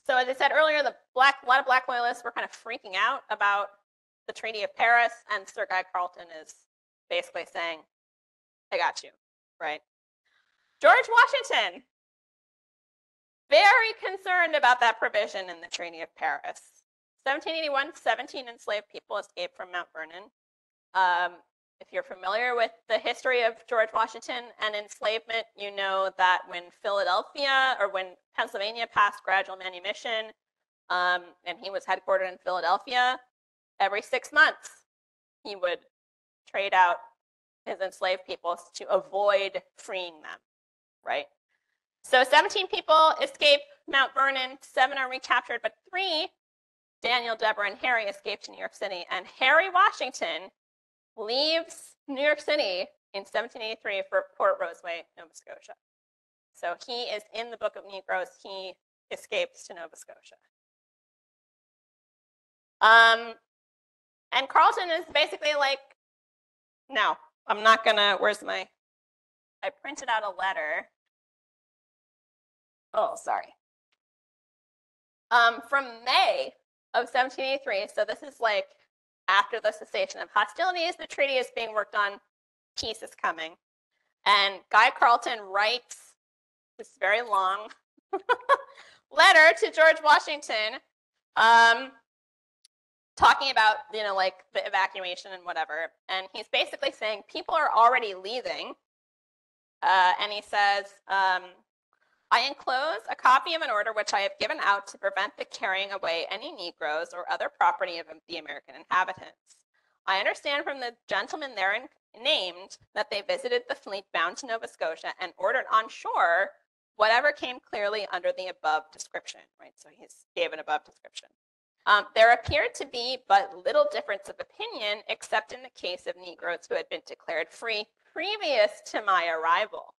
A: So as I said earlier, a lot of Black loyalists were kind of freaking out about the Treaty of Paris, and Sir Guy Carleton is basically saying, I got you, right? George Washington, very concerned about that provision in the Treaty of Paris. 1781, 17 enslaved people escaped from Mount Vernon. If you're familiar with the history of George Washington and enslavement, you know that when Philadelphia, or when Pennsylvania passed gradual manumission, and he was headquartered in Philadelphia, every 6 months he would trade out his enslaved people to avoid freeing them, right? So 17 people escape Mount Vernon, 7 are recaptured, but 3, Daniel, Deborah, and Harry, escaped to New York City. And Harry Washington leaves New York City in 1783 for Port Roseway, Nova Scotia. So he is in the Book of Negroes. He escapes to Nova Scotia. And Carleton is basically like, no, I'm not gonna, I printed out a letter. Oh, sorry. From May of 1783, so this is like after the cessation of hostilities, the treaty is being worked on, peace is coming. And Guy Carleton writes this very long letter to George Washington, talking about, like the evacuation and whatever. And he's basically saying people are already leaving. And he says, I enclose a copy of an order which I have given out to prevent the carrying away any Negroes or other property of the American inhabitants. I understand from the gentlemen therein named that they visited the fleet bound to Nova Scotia and ordered on shore whatever came clearly under the above description, right? So he gave an above description. There appeared to be but little difference of opinion, except in the case of Negroes who had been declared free previous to my arrival.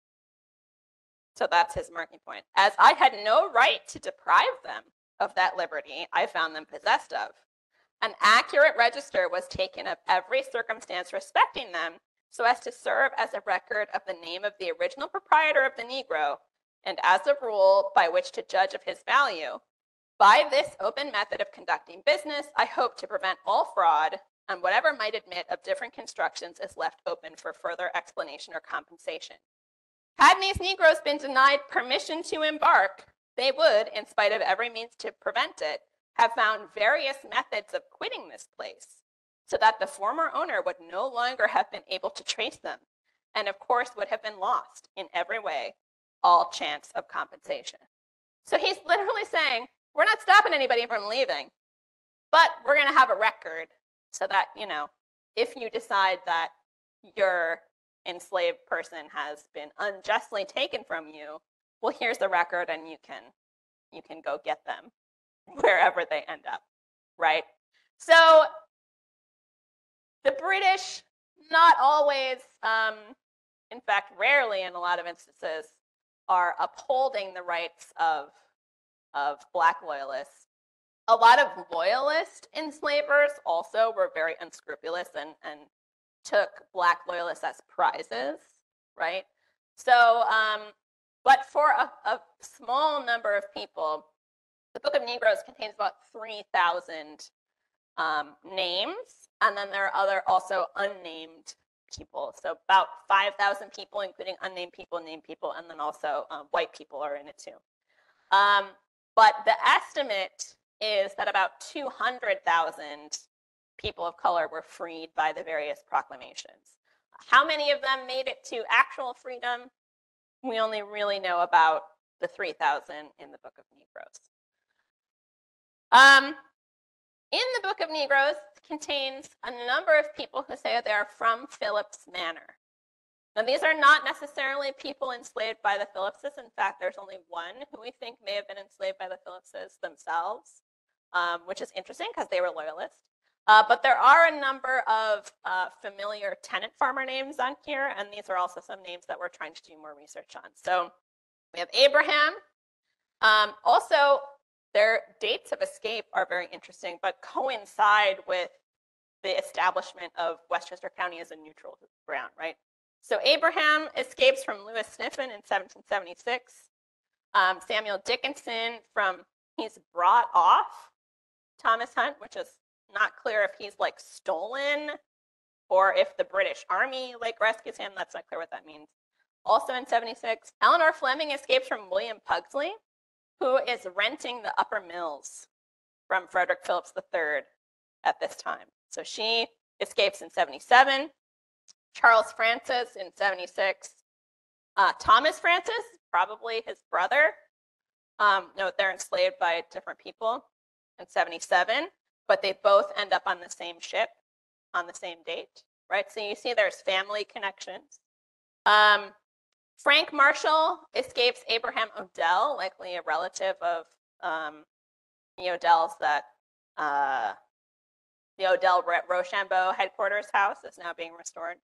A: So that's his marking point. As I had no right to deprive them of that liberty I found them possessed of. An accurate register was taken of every circumstance respecting them, so as to serve as a record of the name of the original proprietor of the Negro, and as a rule by which to judge of his value. By this open method of conducting business, I hope to prevent all fraud, and whatever might admit of different constructions is left open for further explanation or compensation. Had these Negroes been denied permission to embark, they would, in spite of every means to prevent it, have found various methods of quitting this place, so that the former owner would no longer have been able to trace them, and of course would have been lost in every way all chance of compensation. So he's literally saying, we're not stopping anybody from leaving, but we're going to have a record so that, if you decide that your enslaved person has been unjustly taken from you, well, here's the record, and you can go get them wherever they end up, right? So the British, not always, in fact, rarely in a lot of instances, are upholding the rights of Black loyalists. A lot of loyalist enslavers also were very unscrupulous and took Black loyalists as prizes, right? So, but for a small number of people, the Book of Negroes contains about 3,000 names, and then there are also unnamed people. So about 5,000 people, including unnamed people, named people, and then also white people are in it too. But the estimate is that about 200,000 people of color were freed by the various proclamations. How many of them made it to actual freedom? We only really know about the 3,000 in the Book of Negroes. In the Book of Negroes, contains a number of people who say they are from Phillips Manor. Now, these are not necessarily people enslaved by the Phillipses. In fact, there's only one who we think may have been enslaved by the Phillipses themselves, which is interesting because they were loyalists. But there are a number of familiar tenant farmer names on here, and these are also some names that we're trying to do more research on. So we have Abraham. Also, their dates of escape are very interesting, but coincide with the establishment of Westchester County as a neutral ground, right? So Abraham escapes from Lewis Sniffen in 1776. Samuel Dickinson he's brought off Thomas Hunt, which is not clear if he's like stolen or if the British Army like rescues him. That's not clear what that means. Also in 76, Eleanor Fleming escapes from William Pugsley, who is renting the Upper Mills from Frederick Phillips III at this time. So she escapes in 77. Charles Francis in 76. Thomas Francis, probably his brother. Note they're enslaved by different people in 77, but they both end up on the same ship on the same date, right? So you see there's family connections. Frank Marshall escapes Abraham Odell, likely a relative of the Odells that the Odell Rochambeau headquarters house is now being restored.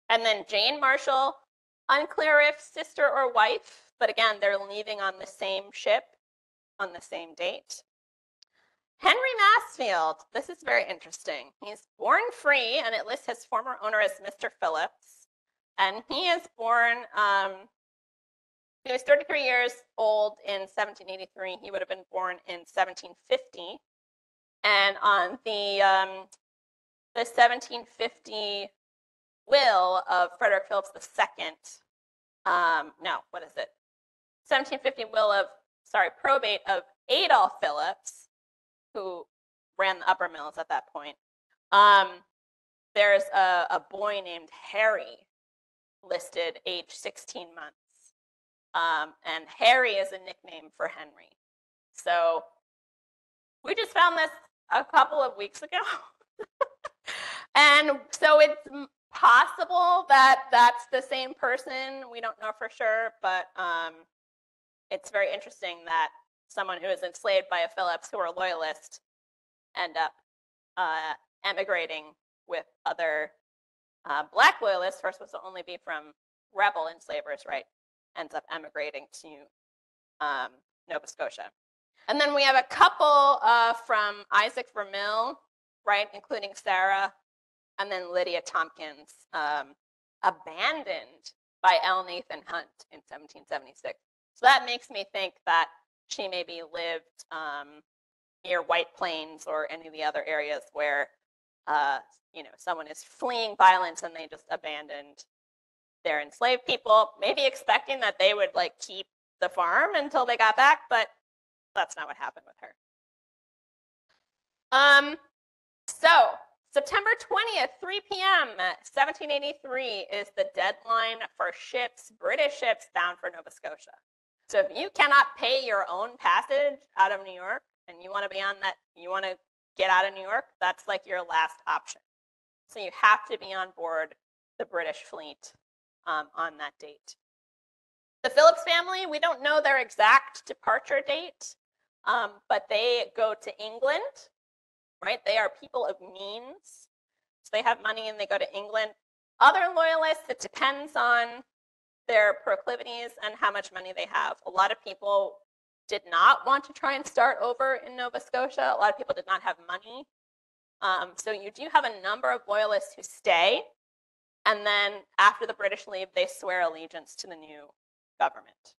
A: And then Jane Marshall, unclear if sister or wife, but again, they're leaving on the same ship on the same date. Henry Mansfield, this is very interesting. He's born free, and it lists his former owner as Mr. Phillips. And he is born, he was 33 years old in 1783. He would have been born in 1750. And on the 1750 will of Frederick Phillips II, no, what is it? 1750 will of, probate of Adolph Phillips, who ran the Upper Mills at that point. There's a boy named Harry listed, age 16 months. And Harry is a nickname for Henry. So we just found this a couple of weeks ago. And so it's possible that that's the same person. We don't know for sure, but it's very interesting that someone who is enslaved by a Phillips who are loyalists end up emigrating with other Black loyalists. First was to only be from rebel enslavers, right? Ends up emigrating to Nova Scotia. And then we have a couple from Isaac Vermill, right, including Sarah, and then Lydia Tompkins, abandoned by L. Nathan Hunt in 1776. So that makes me think that she maybe lived near White Plains or any of the other areas where someone is fleeing violence and they just abandoned their enslaved people, maybe expecting that they would like keep the farm until they got back, but that's not what happened with her. So September 20th, 3 p.m., 1783 is the deadline for ships, British ships bound for Nova Scotia. So if you cannot pay your own passage out of New York and you want to be on that, you want to get out of New York, that's like your last option. So you have to be on board the British fleet on that date. The Phillips family, we don't know their exact departure date, but they go to England, right? They are people of means. So they have money and they go to England. Other loyalists, it depends on their proclivities and how much money they have. A lot of people did not want to try and start over in Nova Scotia. A lot of people did not have money. So you do have a number of loyalists who stay. And then after the British leave, they swear allegiance to the new government.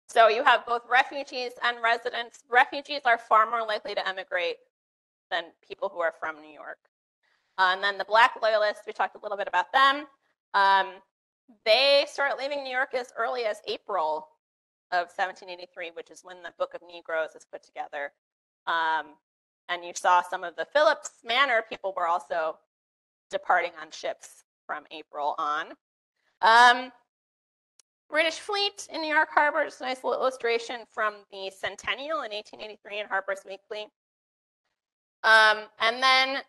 A: So you have both refugees and residents. Refugees are far more likely to emigrate than people who are from New York. And then the Black loyalists, we talked a little bit about them. They start leaving New York as early as April of 1783, which is when the Book of Negroes is put together. And you saw some of the Phillips Manor people were also departing on ships from April on. British fleet in New York Harbor is a nice little illustration from the centennial in 1883 in Harper's Weekly. And then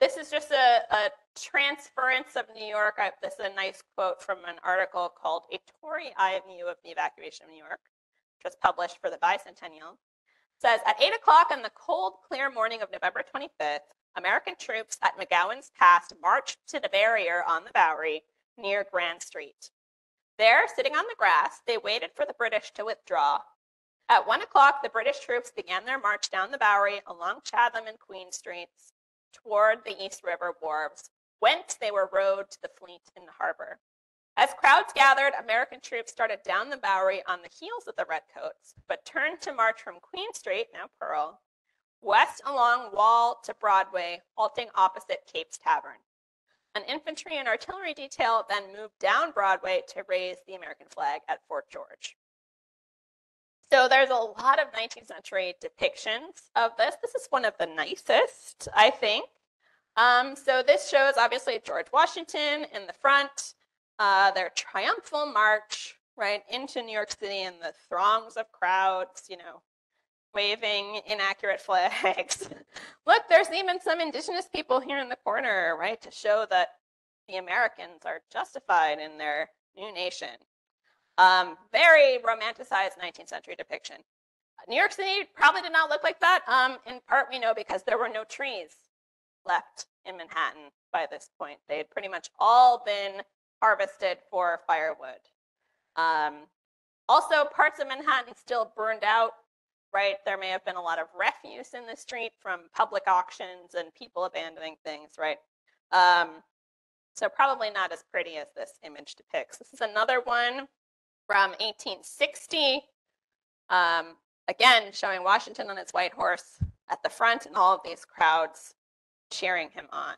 A: this is just a transference of New York. This is a nice quote from an article called A Tory Eye View of the Evacuation of New York, which was published for the bicentennial. It says, at 8 o'clock on the cold, clear morning of November 25th, American troops at McGowan's Pass marched to the barrier on the Bowery near Grand Street. There, sitting on the grass, they waited for the British to withdraw. At 1 o'clock, the British troops began their march down the Bowery along Chatham and Queen Streets toward the East River wharves, whence they were rowed to the fleet in the harbor. As crowds gathered, American troops started down the Bowery on the heels of the Redcoats, but turned to march from Queen Street, now Pearl, west along Wall to Broadway, halting opposite Cape's Tavern. An infantry and artillery detail then moved down Broadway to raise the American flag at Fort George. So there's a lot of 19th century depictions of this. This is one of the nicest, I think. So this shows obviously George Washington in the front, their triumphal march right into New York City and the throngs of crowds, you know, waving inaccurate flags. Look, there's even some indigenous people here in the corner, right, to show that the Americans are justified in their new nation. Very romanticized 19th century depiction. New York City probably did not look like that. In part, we know because there were no trees left in Manhattan by this point. They had pretty much all been harvested for firewood. Also, parts of Manhattan still burned out, right? There may have been a lot of refuse in the street from public auctions and people abandoning things, right? So probably not as pretty as this image depicts. This is another one from 1860. Again, showing Washington on his white horse at the front and all of these crowds cheering him on.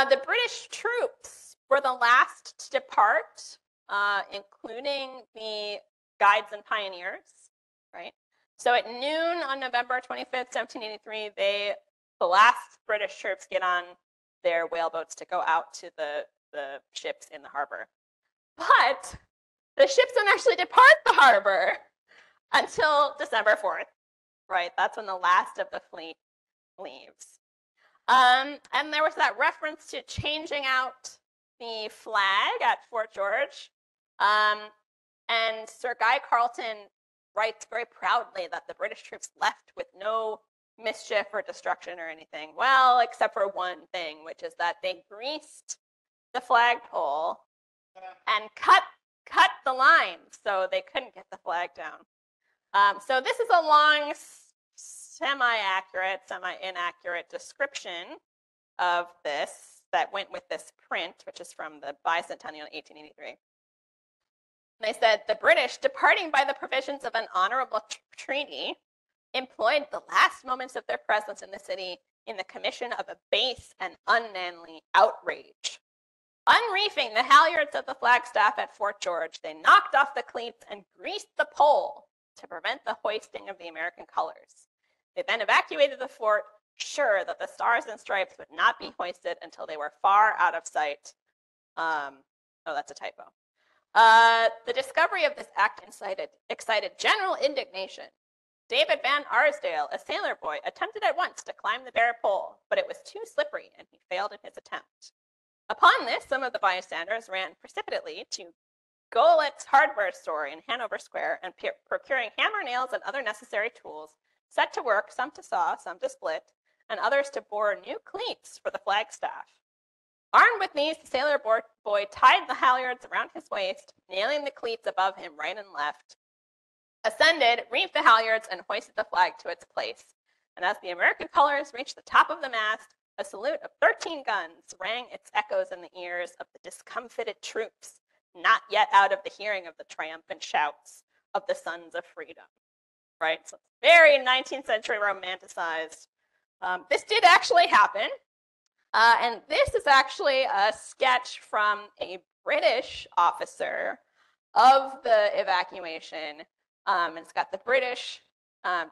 A: The British troops were the last to depart, including the guides and pioneers, right? So at noon on November 25th, 1783, the last British troops get on their whaleboats to go out to the ships in the harbor. But the ships don't actually depart the harbor until December 4th, right? That's when the last of the fleet leaves. And there was that reference to changing out the flag at Fort George. And Sir Guy Carleton writes very proudly that the British troops left with no mischief or destruction or anything. Well, except for one thing, which is that they greased the flagpole and cut the line so they couldn't get the flag down. So this is a long, semi-accurate, semi-inaccurate description of this that went with this print, which is from the bicentennial 1883. They said, the British, departing by the provisions of an honorable treaty, employed the last moments of their presence in the city in the commission of a base and unmanly outrage. Unreefing the halyards of the flagstaff at Fort George, they knocked off the cleats and greased the pole to prevent the hoisting of the American colors. They then evacuated the fort, sure that the stars and stripes would not be hoisted until they were far out of sight. Oh, that's a typo. The discovery of this act excited general indignation. David Van Arsdale, a sailor boy, attempted at once to climb the bare pole, but it was too slippery and he failed in his attempt. Upon this, some of the bystanders ran precipitately to Golet's hardware store in Hanover Square and procuring hammer, nails, and other necessary tools, set to work, some to saw, some to split, and others to bore new cleats for the flagstaff. Armed with these, the sailor boy tied the halyards around his waist, nailing the cleats above him right and left, ascended, reefed the halyards, and hoisted the flag to its place. And as the American colors reached the top of the mast, a salute of 13 guns rang its echoes in the ears of the discomfited troops, not yet out of the hearing of the triumphant shouts of the sons of freedom. Right? So it's very 19th century romanticized. This did actually happen. And this is actually a sketch from a British officer of the evacuation. And it's got the British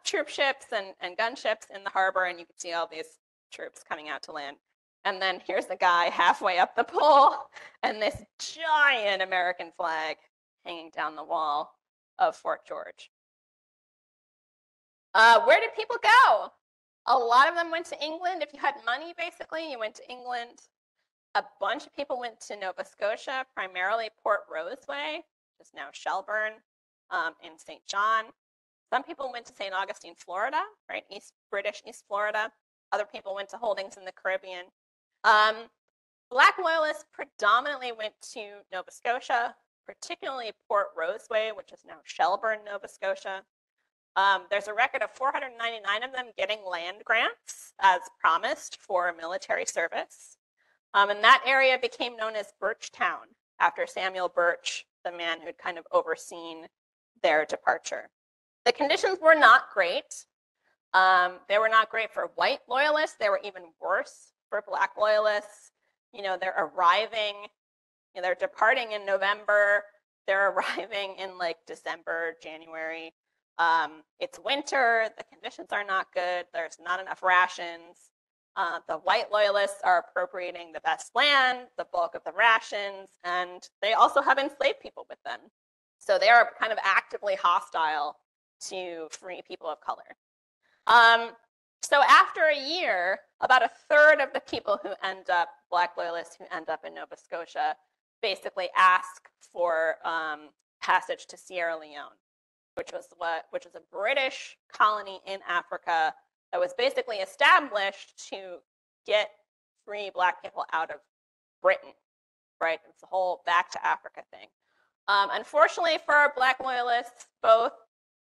A: troop ships and gunships in the harbor, and you can see all these troops coming out to land. And then here's the guy halfway up the pole, and this giant American flag hanging down the wall of Fort George. Where did people go? A lot of them went to England. If you had money, basically, you went to England. A bunch of people went to Nova Scotia, primarily Port Roseway, which is now Shelburne, in St. John. Some people went to St. Augustine, Florida, right? British East Florida. Other people went to holdings in the Caribbean. Black Loyalists predominantly went to Nova Scotia, particularly Port Roseway, which is now Shelburne, Nova Scotia. There's a record of 499 of them getting land grants as promised for military service. And that area became known as Birchtown after Samuel Birch, the man who'd kind of overseen their departure. The conditions were not great. They were not great for white loyalists. They were even worse for black loyalists. You know, they're arriving, you know, they're departing in November. They're arriving in like December, January. It's winter. The conditions are not good. There's not enough rations. The white loyalists are appropriating the best land, the bulk of the rations, and they also have enslaved people with them. So they are kind of actively hostile to free people of color. So after a year, about a third of the people who end up, black loyalists who end up in Nova Scotia, basically ask for passage to Sierra Leone, which was a British colony in Africa that was basically established to get free black people out of Britain, right? It's the whole back to Africa thing. Unfortunately for black loyalists, both,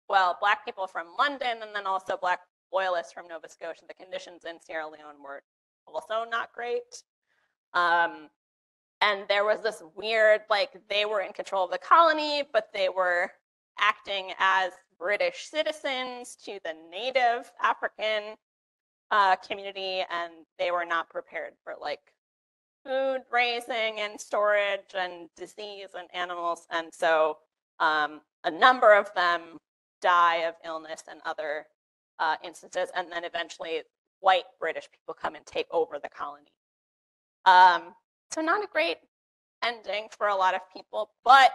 A: well, black people from London and then also black loyalists from Nova Scotia, the conditions in Sierra Leone were also not great. And there was this weird, like, they were in control of the colony, but they were acting as British citizens to the native African community, and they were not prepared for like food raising and storage and disease and animals. And so a number of them die of illness and other instances, and then eventually white British people come and take over the colony. So not a great ending for a lot of people, but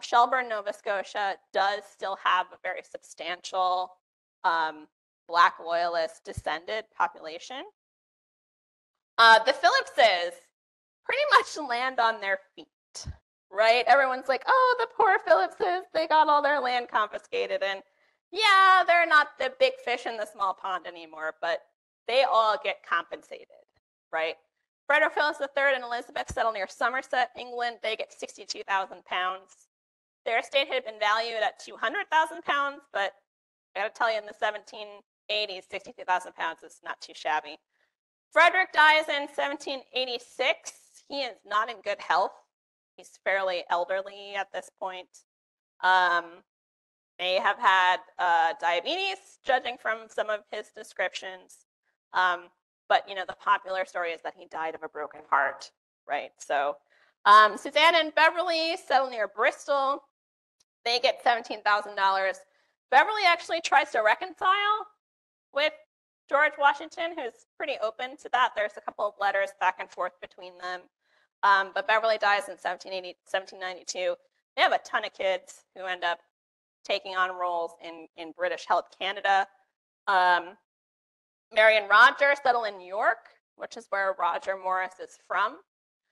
A: Shelburne, Nova Scotia does still have a very substantial black loyalist descended population. The Phillipses pretty much land on their feet, right? Everyone's like, oh, the poor Phillipses, they got all their land confiscated. And yeah, they're not the big fish in the small pond anymore, but they all get compensated, right? Frederick Phillips III and Elizabeth settle near Somerset, England. They get 62,000 pounds. Their estate had been valued at 200,000 pounds, but I gotta tell you, in the 1780s, 62,000 pounds is not too shabby. Frederick dies in 1786. He is not in good health. He's fairly elderly at this point. May have had diabetes, judging from some of his descriptions. But, you know, the popular story is that he died of a broken heart, right? So Susanna and Beverly settle near Bristol. They get $17,000. Beverly actually tries to reconcile with George Washington, who's pretty open to that. There's a couple of letters back and forth between them. But Beverly dies in 1792. They have a ton of kids who end up taking on roles in British-held Canada. Mary and Roger settle in New York, which is where Roger Morris is from.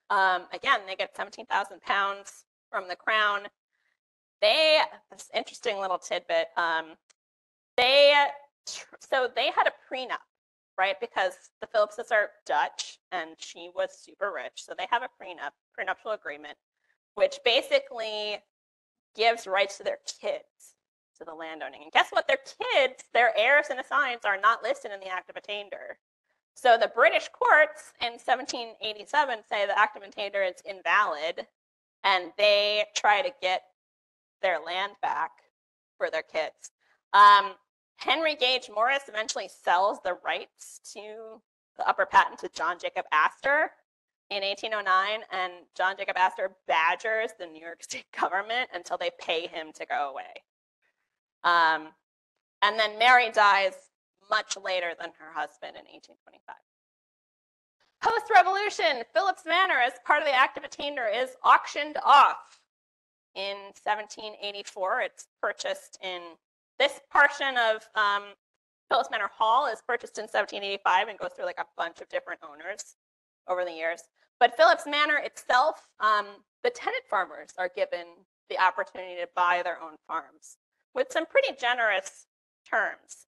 A: Again, they get 17,000 pounds from the crown. This interesting little tidbit, so they had a prenup, right? Because the Phillipses are Dutch and she was super rich. So they have a prenuptial agreement, which basically gives rights to their kids to the landowning. And guess what? Their kids, their heirs and assigns, are not listed in the Act of Attainder. So the British courts in 1787 say the Act of Attainder is invalid, and they try to get their land back for their kids. Henry Gage Morris eventually sells the rights to the upper patent to John Jacob Astor in 1809, and John Jacob Astor badgers the New York State government until they pay him to go away. And then Mary dies much later than her husband in 1825. Post-revolution, Phillips Manor, as part of the Act of Attainder, is auctioned off in 1784. It's purchased in this portion of Phillips Manor Hall is purchased in 1785 and goes through like a bunch of different owners over the years. But Phillips Manor itself, the tenant farmers are given the opportunity to buy their own farms with some pretty generous terms.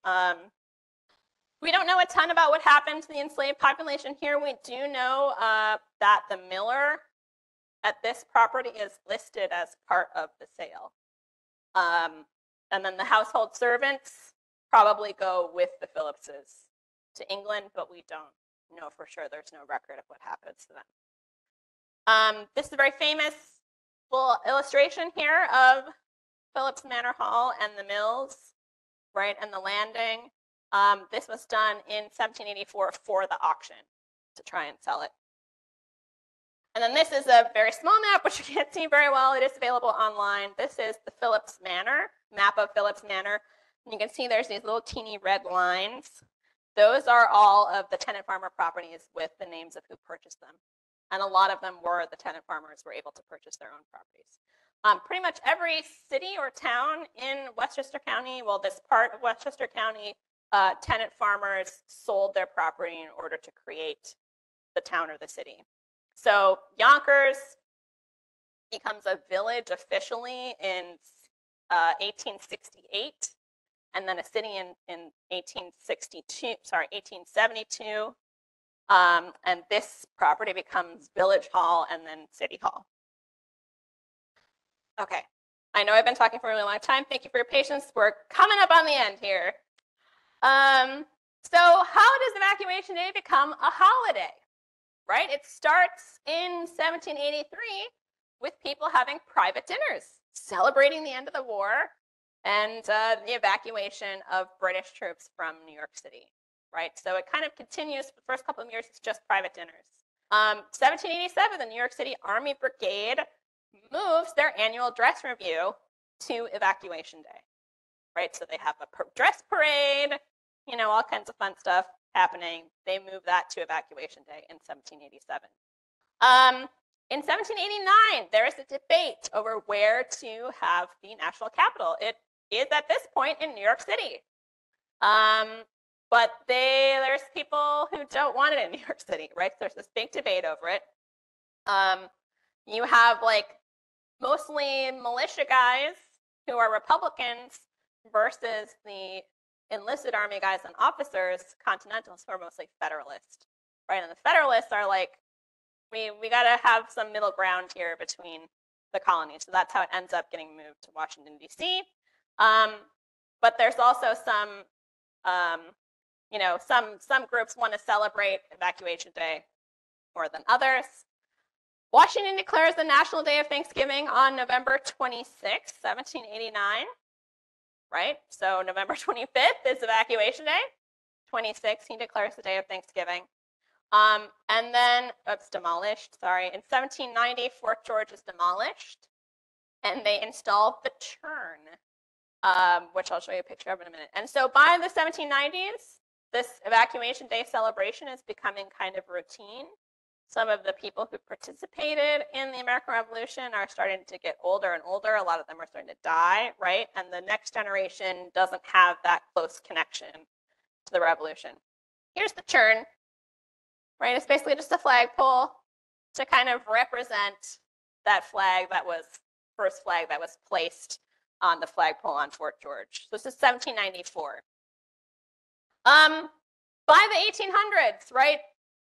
A: We don't know a ton about what happened to the enslaved population here. We do know that the miller at this property is listed as part of the sale. And then the household servants probably go with the Phillipses to England, but we don't know for sure. There's no record of what happens to them. This is a very famous little illustration here of Phillips Manor Hall and the mills, right, and the landing. This was done in 1784 for the auction to try and sell it. And then this is a very small map, which you can't see very well. It is available online. This is the Phillips Manor, map of Phillips Manor. And you can see there's these little teeny red lines. Those are all of the tenant farmer properties with the names of who purchased them. And a lot of them were the tenant farmers were able to purchase their own properties. Pretty much every city or town in Westchester County, well, this part of Westchester County, tenant farmers sold their property in order to create the town or the city. So Yonkers becomes a village officially in 1868, and then a city in 1872. And this property becomes Village Hall and then City Hall. Okay, I know I've been talking for a really long time. Thank you for your patience. We're coming up on the end here. So how does Evacuation Day become a holiday? Right? It starts in 1783 with people having private dinners, celebrating the end of the war and the evacuation of British troops from New York City, right? So it kind of continues for the first couple of years, it's just private dinners. 1787, the New York City Army Brigade moves their annual dress review to Evacuation Day, right? So they have a dress parade, you know, all kinds of fun stuff happening. They move that to Evacuation Day in 1787. In 1789, there is a debate over where to have the national capital. It is at this point in New York City. But there's people who don't want it in New York City, right? There's this big debate over it. You have like mostly militia guys who are Republicans versus the enlisted army guys and officers, Continentals, who are mostly Federalist, right? And the Federalists are like, we got to have some middle ground here between the colonies. So that's how it ends up getting moved to Washington, D.C. But there's also some, you know, some groups want to celebrate Evacuation Day more than others. Washington declares the National Day of Thanksgiving on November 26, 1789. Right? So November 25th is Evacuation Day. 26th, he declares the Day of Thanksgiving. And then it's demolished, sorry. In 1790, Fort George is demolished, and they install the churn, which I'll show you a picture of in a minute. And so by the 1790s, this Evacuation Day celebration is becoming kind of routine. Some of the people who participated in the American Revolution are starting to get older and older. A lot of them are starting to die, right? And the next generation doesn't have that close connection to the revolution. Here's the churn, right? It's basically just a flagpole to kind of represent that flag that was first flag that was placed on the flagpole on Fort George. So this is 1794. By the 1800s, right?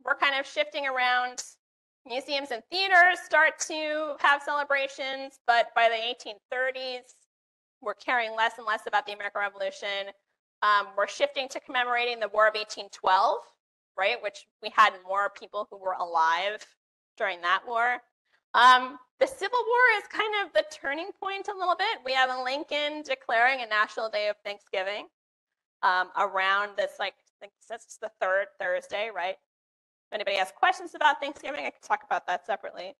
A: We're kind of shifting around. Museums and theaters start to have celebrations, but by the 1830s, we're caring less and less about the American Revolution. We're shifting to commemorating the War of 1812, right? Which we had more people who were alive during that war. The Civil War is kind of the turning point a little bit. We have Lincoln declaring a National Day of Thanksgiving around this, like, I think that's the third Thursday, right? If anybody has questions about Thanksgiving, I can talk about that separately.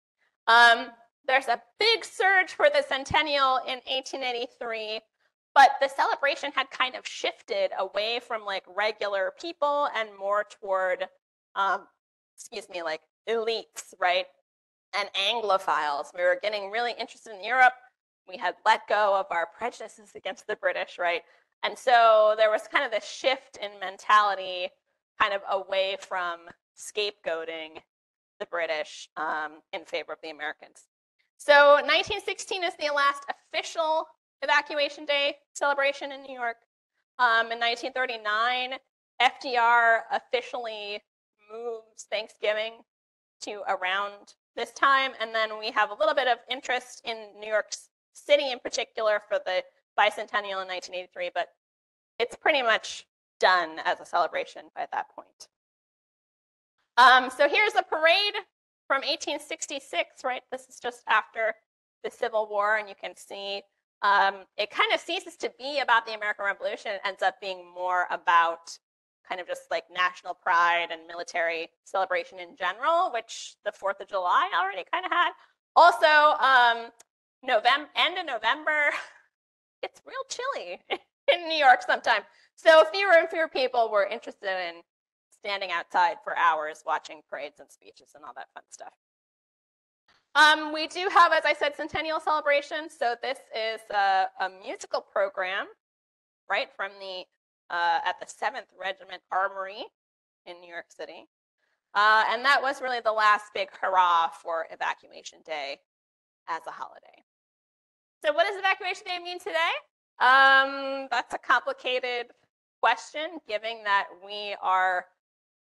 A: There's a big surge for the centennial in 1883, but the celebration had kind of shifted away from like regular people and more toward, like elites, right? And Anglophiles. We were getting really interested in Europe. We had let go of our prejudices against the British, right? And so there was kind of this shift in mentality kind of away from scapegoating the British in favor of the Americans. So 1916 is the last official evacuation day celebration in New York. In 1939, FDR officially moves Thanksgiving to around this time. And then we have a little bit of interest in New York City in particular for the bicentennial in 1983, but it's pretty much done as a celebration by that point. So here's a parade from 1866, right? This is just after the Civil War, and you can see it kind of ceases to be about the American Revolution. It ends up being more about kind of just like national pride and military celebration in general, which the 4th of July already kind of had. Also, end of November, it's real chilly in New York sometimes. So fewer and fewer people were interested in standing outside for hours watching parades and speeches and all that fun stuff. We do have, as I said, centennial celebrations. So this is a musical program, right, from the at the 7th Regiment Armory in New York City. And that was really the last big hurrah for Evacuation Day as a holiday. So what does Evacuation Day mean today? That's a complicated question, given that we are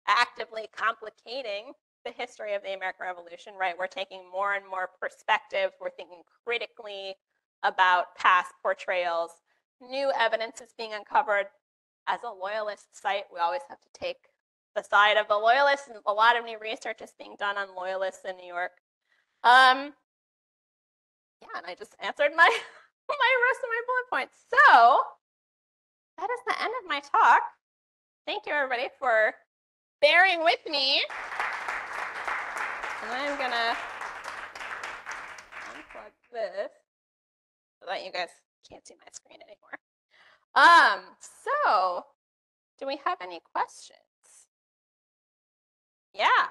A: actively complicating the history of the American Revolution, right? We're taking more and more perspective. We're thinking critically about past portrayals. New evidence is being uncovered. As a loyalist site, we always have to take the side of the loyalists, and a lot of new research is being done on loyalists in New York. Yeah, and I just answered my rest of my bullet points. So that is the end of my talk. Thank you, everybody, for bearing with me. And I'm gonna unplug this so that you guys can't see my screen anymore. So do we have any questions? Yeah.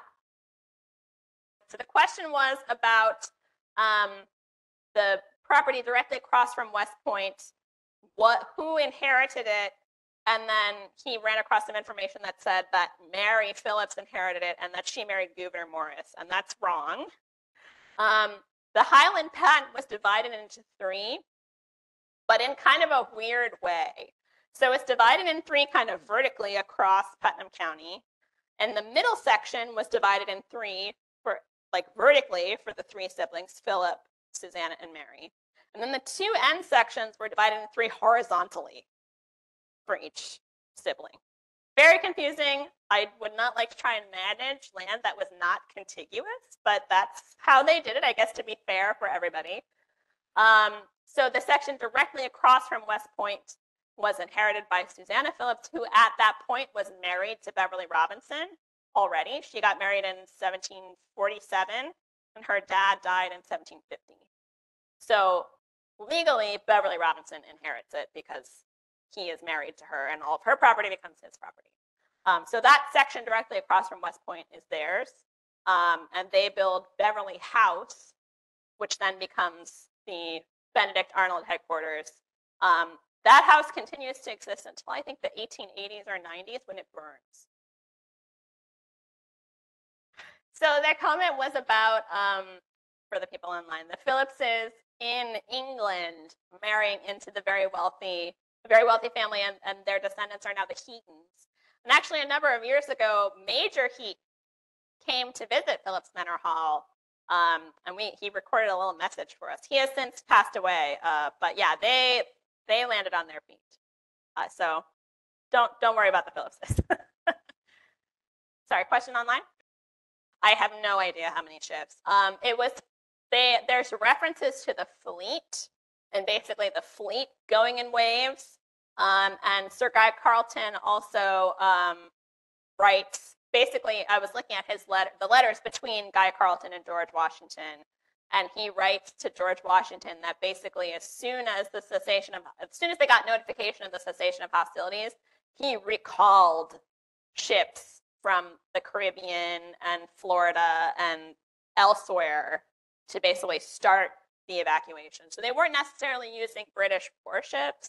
A: So the question was about the property directly across from West Point, who inherited it, and then he ran across some information that said that Mary Phillips inherited it and that she married Gouverneur Morris, and that's wrong. The Highland patent was divided into 3, but in kind of a weird way. So it's divided in 3 kind of vertically across Putnam County, and the middle section was divided in 3 for like vertically for the 3 siblings, Philip, Susanna, and Mary. And then the 2 end sections were divided in 3 horizontally for each sibling. Very confusing. I would not like to try and manage land that was not contiguous, but that's how they did it, I guess, to be fair for everybody. So the section directly across from West Point was inherited by Susanna Phillips, who at that point was married to Beverly Robinson already. She got married in 1747, and her dad died in 1750. So legally, Beverly Robinson inherits it because he is married to her, and all of her property becomes his property. So that section directly across from West Point is theirs, and they build Beverly House, which then becomes the Benedict Arnold headquarters. That house continues to exist until I think the 1880s or 90s when it burns. So their comment was about, for the people online, the Phillipses in England marrying into the very wealthy family, and their descendants are now the Heatons. And actually, a number of years ago, Major Heat came to visit Phillips Manor Hall, and he recorded a little message for us. He has since passed away, but yeah, they landed on their feet. So don't worry about the Phillipses. Sorry, question online? I have no idea how many ships. There's references to the fleet, and basically the fleet going in waves. And Sir Guy Carleton also writes, basically, I was looking at the letters between Guy Carleton and George Washington, and he writes to George Washington that basically as soon as they got notification of the cessation of hostilities, he recalled ships from the Caribbean and Florida and elsewhere to basically start the evacuation. So they weren't necessarily using British warships,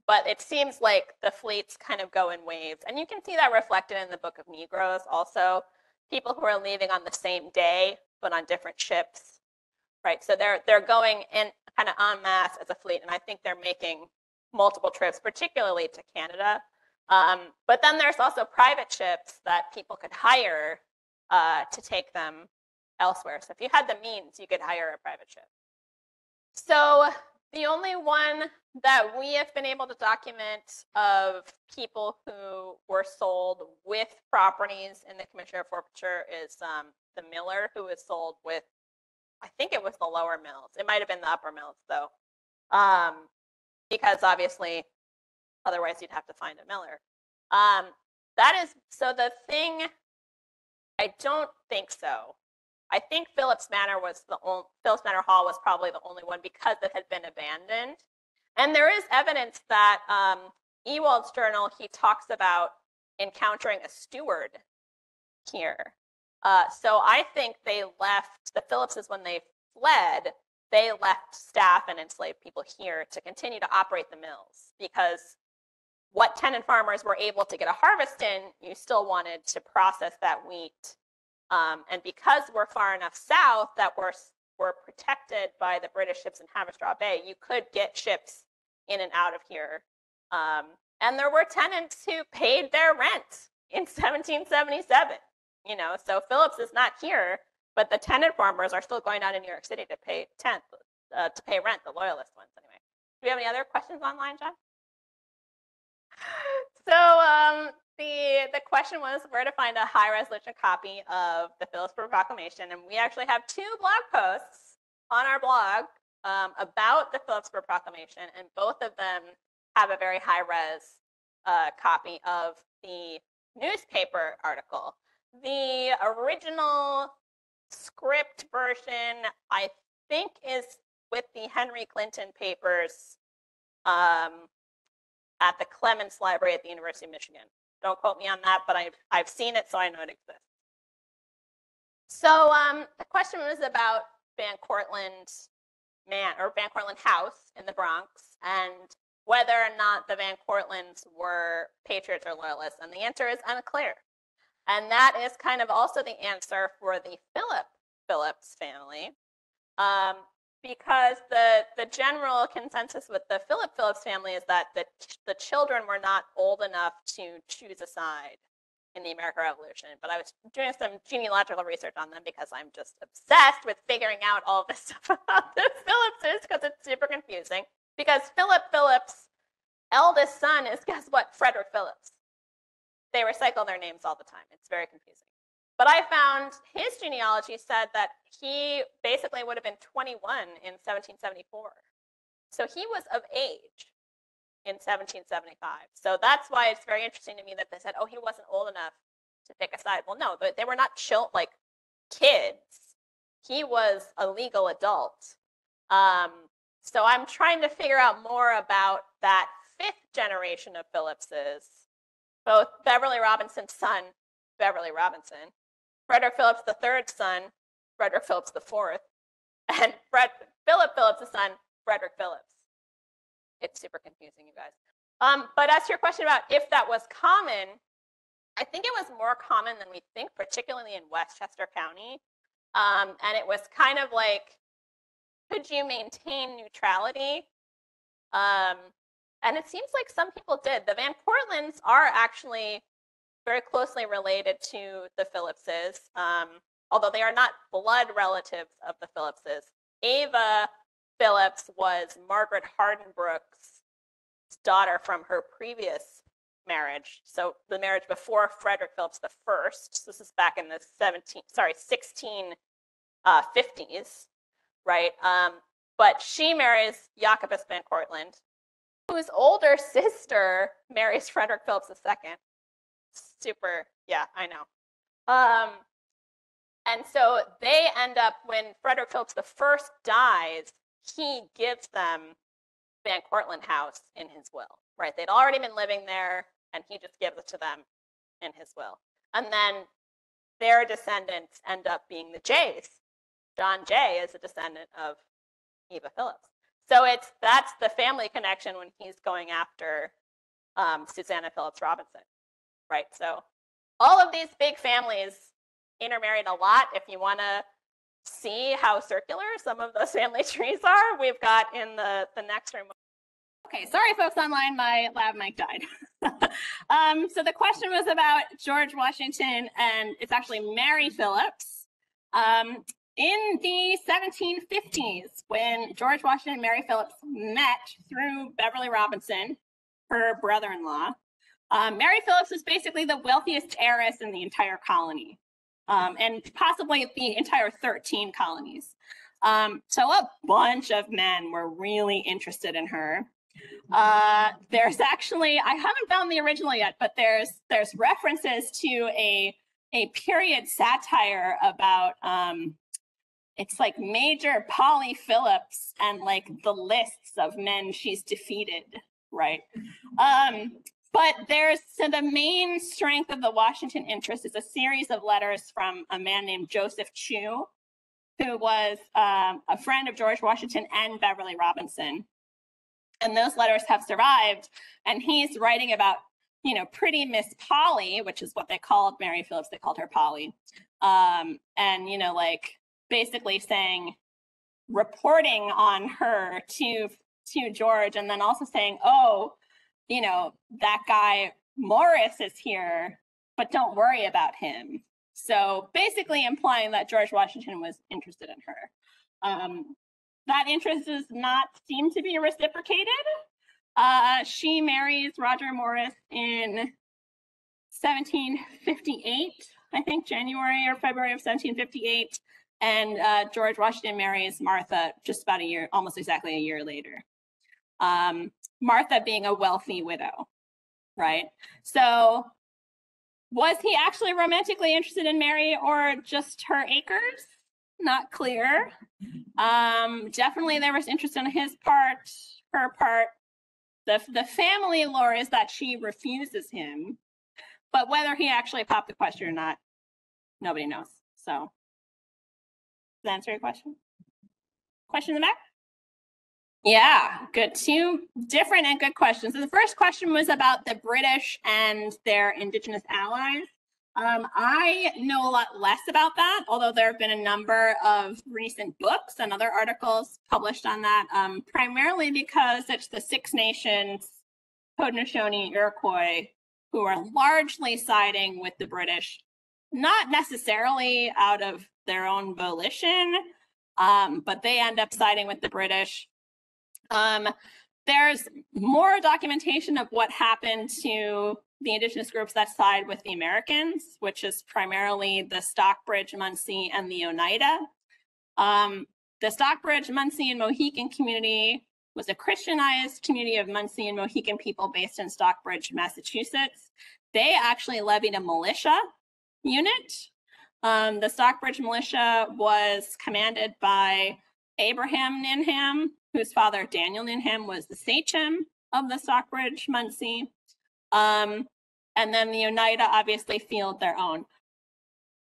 A: But it seems like the fleets kind of go in waves. And you can see that reflected in the Book of Negroes also. People who are leaving on the same day, but on different ships, right? So they're going in kind of en masse as a fleet. And I think they're making multiple trips, particularly to Canada. But then there's also private ships that people could hire to take them elsewhere. So if you had the means, you could hire a private ship. So the only one that we have been able to document of people who were sold with properties in the Commissioner of Forfeiture is the miller who was sold with, I think it was the lower mills. It might have been the upper mills though, because obviously otherwise you'd have to find a miller. That is, so the thing, I don't think so. I think Phillips Manor Hall was probably the only one because it had been abandoned. And there is evidence that Ewald's journal, he talks about encountering a steward here. So I think they left, the Phillipses, when they fled, they left staff and enslaved people here to continue to operate the mills, because what tenant farmers were able to get a harvest in, you still wanted to process that wheat. And because we're far enough south that we're protected by the British ships in Haverstraw Bay, you could get ships in and out of here. And there were tenants who paid their rent in 1777. You know, so Phillips is not here, but the tenant farmers are still going down to New York City to pay rent, the loyalist ones anyway. Do we have any other questions online, John? So the question was where to find a high resolution copy of the Phillipsburg Proclamation, and we actually have 2 blog posts on our blog about the Phillipsburg Proclamation, and both of them have a very high res copy of the newspaper article. The original script version, I think, is with the Henry Clinton papers at the Clements Library at the University of Michigan. Don't quote me on that, but I've seen it, so I know it exists. So the question was about Van Cortlandt House in the Bronx, and whether or not the Van Cortlandts were patriots or loyalists, and the answer is unclear. And that is kind of also the answer for the Phillips family, because the general consensus with the Phillips family is that the children were not old enough to choose a side in the American Revolution. But I was doing some genealogical research on them because I'm just obsessed with figuring out all this stuff about the Phillipses, because it's super confusing. Because Philip Phillips' eldest son is, guess what, Frederick Phillips. They recycle their names all the time. It's very confusing. But I found his genealogy said that he basically would have been 21 in 1774. So he was of age in 1775. So that's why it's very interesting to me that they said, oh, he wasn't old enough to pick a side. Well, no, they were not kids. He was a legal adult. So I'm trying to figure out more about that 5th generation of Phillipses, both Beverly Robinson's son, Beverly Robinson, Frederick Phillips III's son, Frederick Phillips IV, and Philip Phillips' son, Frederick Phillips. It's super confusing, you guys. But as to your question about if that was common, I think it was more common than we think, particularly in Westchester County. And it was kind of like, could you maintain neutrality? And it seems like some people did. The Van Cortlandts are actually very closely related to the Phillipses, although they are not blood relatives of the Phillipses. Ava Phillips was Margaret Hardenbrook's daughter from her previous marriage. So the marriage before Frederick Phillips I. So this is back in the 1650s, right? But she marries Jacobus Van Cortlandt, whose older sister marries Frederick Phillips II. Super, yeah, I know. And so they end up, when Frederick Phillips I dies, he gives them Van Cortlandt House in his will, right? They'd already been living there, and he just gives it to them in his will. And then their descendants end up being the Jays. John Jay is a descendant of Eva Phillips. So that's the family connection when he's going after Susanna Phillips Robinson, right? So all of these big families intermarried a lot. If you want to see how circular some of those family trees are, we've got in the next room. Okay, sorry folks online, my lav mic died. So the question was about George Washington, and it's actually Mary Phillips. In the 1750s, when George Washington and Mary Phillips met through Beverly Robinson, her brother-in-law, Mary Phillips was basically the wealthiest heiress in the entire colony, and possibly the entire 13 colonies. So a bunch of men were really interested in her. There's actually, I haven't found the original yet, but there's references to a period satire about it's like Major Polly Phillips and like the lists of men she's defeated, right? But so the main strength of the Washington interest is a series of letters from a man named Joseph Chew, who was a friend of George Washington and Beverly Robinson. And those letters have survived. And he's writing about, you know, pretty Miss Polly, which is what they called Mary Phillips. They called her Polly. And, you know, like basically saying, reporting on her to George, and then also saying, oh, you know, that guy Morris is here, but don't worry about him. So basically implying that George Washington was interested in her. That interest does not seem to be reciprocated. She marries Roger Morris in 1758, I think January or February of 1758. And George Washington marries Martha just about a year, almost exactly a year later. Martha being a wealthy widow, right? So was he actually romantically interested in Mary or just her acres? Not clear. Definitely there was interest on his part, her part. The family lore is that she refuses him, but whether he actually popped the question or not, nobody knows. So, does that answer your question? Question in the back? Yeah, good. Two different and good questions. So the first question was about the British and their Indigenous allies. I know a lot less about that, although there have been a number of recent books and other articles published on that, primarily because it's the Six Nations, Haudenosaunee, Iroquois, who are largely siding with the British, not necessarily out of their own volition, but they end up siding with the British. There's more documentation of what happened to the Indigenous groups that side with the Americans, which is primarily the Stockbridge, Munsee, and the Oneida. The Stockbridge, Munsee, and Mohican community was a Christianized community of Munsee and Mohican people based in Stockbridge, Massachusetts. They actually levied a militia unit. The Stockbridge militia was commanded by Abraham Ninham, whose father, Daniel Ninham, was the sachem of the Stockbridge, Munsee. And then the Oneida obviously field their own.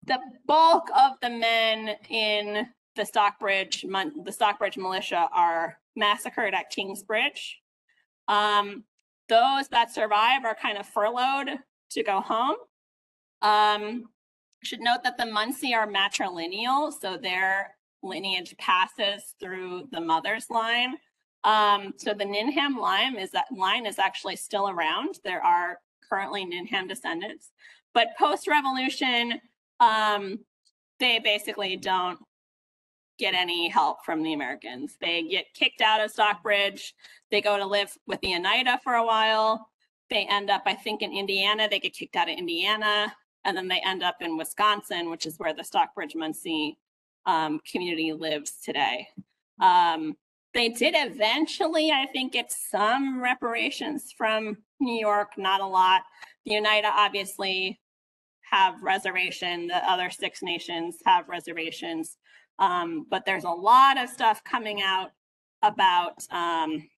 A: The bulk of the men in the Stockbridge militia are massacred at Kingsbridge. Those that survive are kind of furloughed to go home. Should note that the Munsee are matrilineal, so their lineage passes through the mother's line. So the Ninham line is actually still around. There are currently Ninham descendants, but post-revolution, they basically don't get any help from the Americans. They get kicked out of Stockbridge. They go to live with the Oneida for a while. They end up, I think, in Indiana. They get kicked out of Indiana, and then they end up in Wisconsin, which is where the Stockbridge Munsee community lives today. They did eventually, I think, get some reparations from New York, not a lot. The Oneida obviously have reservation. The other Six Nations have reservations. But there's a lot of stuff coming out about, God, I'm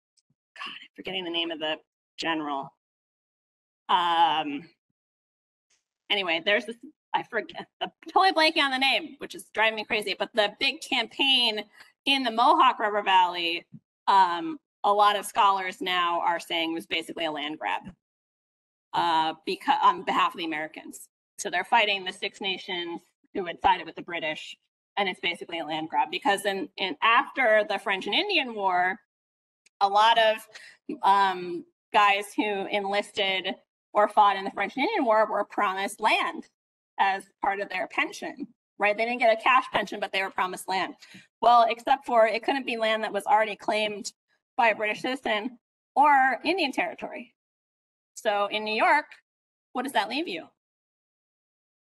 A: forgetting the name of the general. Anyway, there's this, I forget, I'm totally blanking on the name, which is driving me crazy, but the big campaign in the Mohawk River Valley a lot of scholars now are saying was basically a land grab because on behalf of the Americans. So they're fighting the Six Nations who had sided with the British, and it's basically a land grab because in after the French and Indian War, a lot of guys who enlisted or fought in the French and Indian War were promised land as part of their pension, right? They didn't get a cash pension, but they were promised land. Well, except for it couldn't be land that was already claimed by a British citizen or Indian territory. So in New York, what does that leave you?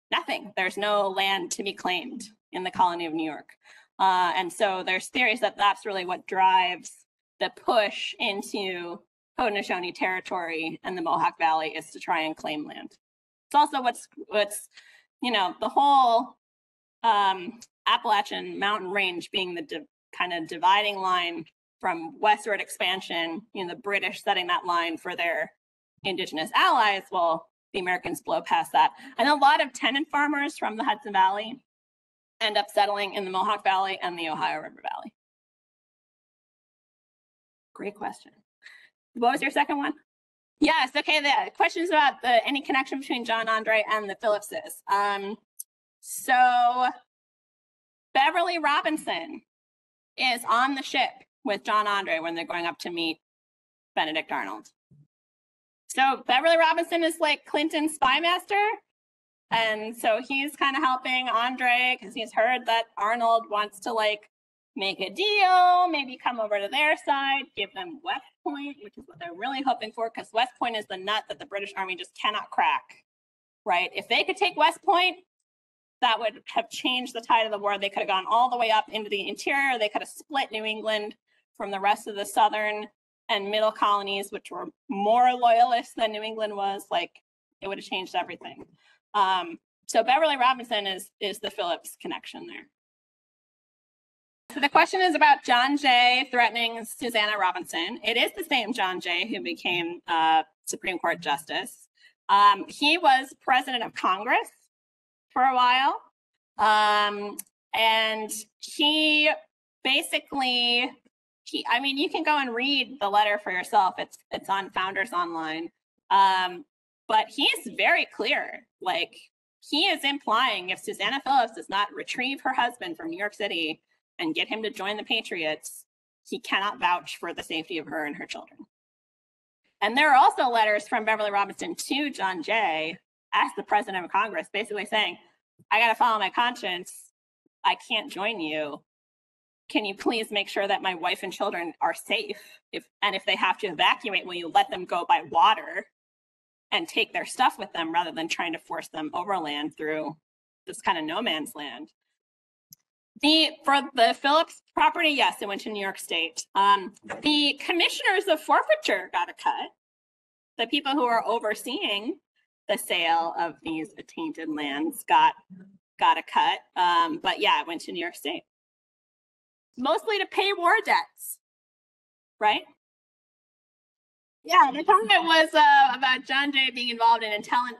A: Nothing. There's no land to be claimed in the colony of New York. And so there's theories that that's really what drives the push into Haudenosaunee territory and the Mohawk Valley is to try and claim land. It's also what's you know, the whole Appalachian mountain range being the kind of dividing line from westward expansion, you know, the British setting that line for their indigenous allies. Well, the Americans blow past that. And a lot of tenant farmers from the Hudson Valley end up settling in the Mohawk Valley and the Ohio River Valley. Great question. What was your second one? Yes, okay, the questions about any connection between John Andre and the Phillipses. So Beverly Robinson is on the ship with John Andre when they're going up to meet Benedict Arnold. So Beverly Robinson is like Clinton's spy master. And so he's kind of helping Andre because he's heard that Arnold wants to like make a deal, maybe come over to their side, give them West Point, which is what they're really hoping for, because West Point is the nut that the British Army just cannot crack, right? If they could take West Point, that would have changed the tide of the war. They could have gone all the way up into the interior. They could have split New England from the rest of the southern and middle colonies, which were more loyalist than New England was. Like, it would have changed everything. So Beverly Robinson is the Phillips connection there. So the question is about John Jay threatening Susanna Robinson. It is the same John Jay who became Supreme Court Justice. He was president of Congress for a while. And he basically, I mean, you can go and read the letter for yourself. It's on Founders Online. But he's very clear, like he is implying if Susanna Phillips does not retrieve her husband from New York City and get him to join the Patriots, he cannot vouch for the safety of her and her children. And there are also letters from Beverly Robinson to John Jay as the president of Congress, basically saying, I got to follow my conscience. I can't join you. Can you please make sure that my wife and children are safe? If they have to evacuate, will you let them go by water and take their stuff with them rather than trying to force them overland through this kind of no man's land? For the Phillips property, yes, it went to New York State. The commissioners of forfeiture got a cut. The people who are overseeing the sale of these attainted lands got a cut. But yeah, it went to New York State. Mostly to pay war debts, right? Yeah, the comment was about John Jay being involved in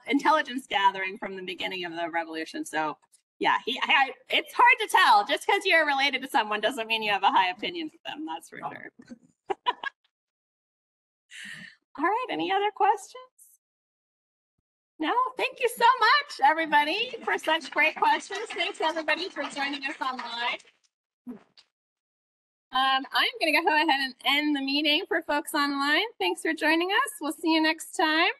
A: intelligence gathering from the beginning of the revolution. So yeah, it's hard to tell. Just because you're related to someone doesn't mean you have a high opinion of them, that's for sure. All right, any other questions? No, thank you so much, everybody, for such great questions. Thanks, everybody, for joining us online. I'm going to go ahead and end the meeting for folks online. Thanks for joining us. We'll see you next time.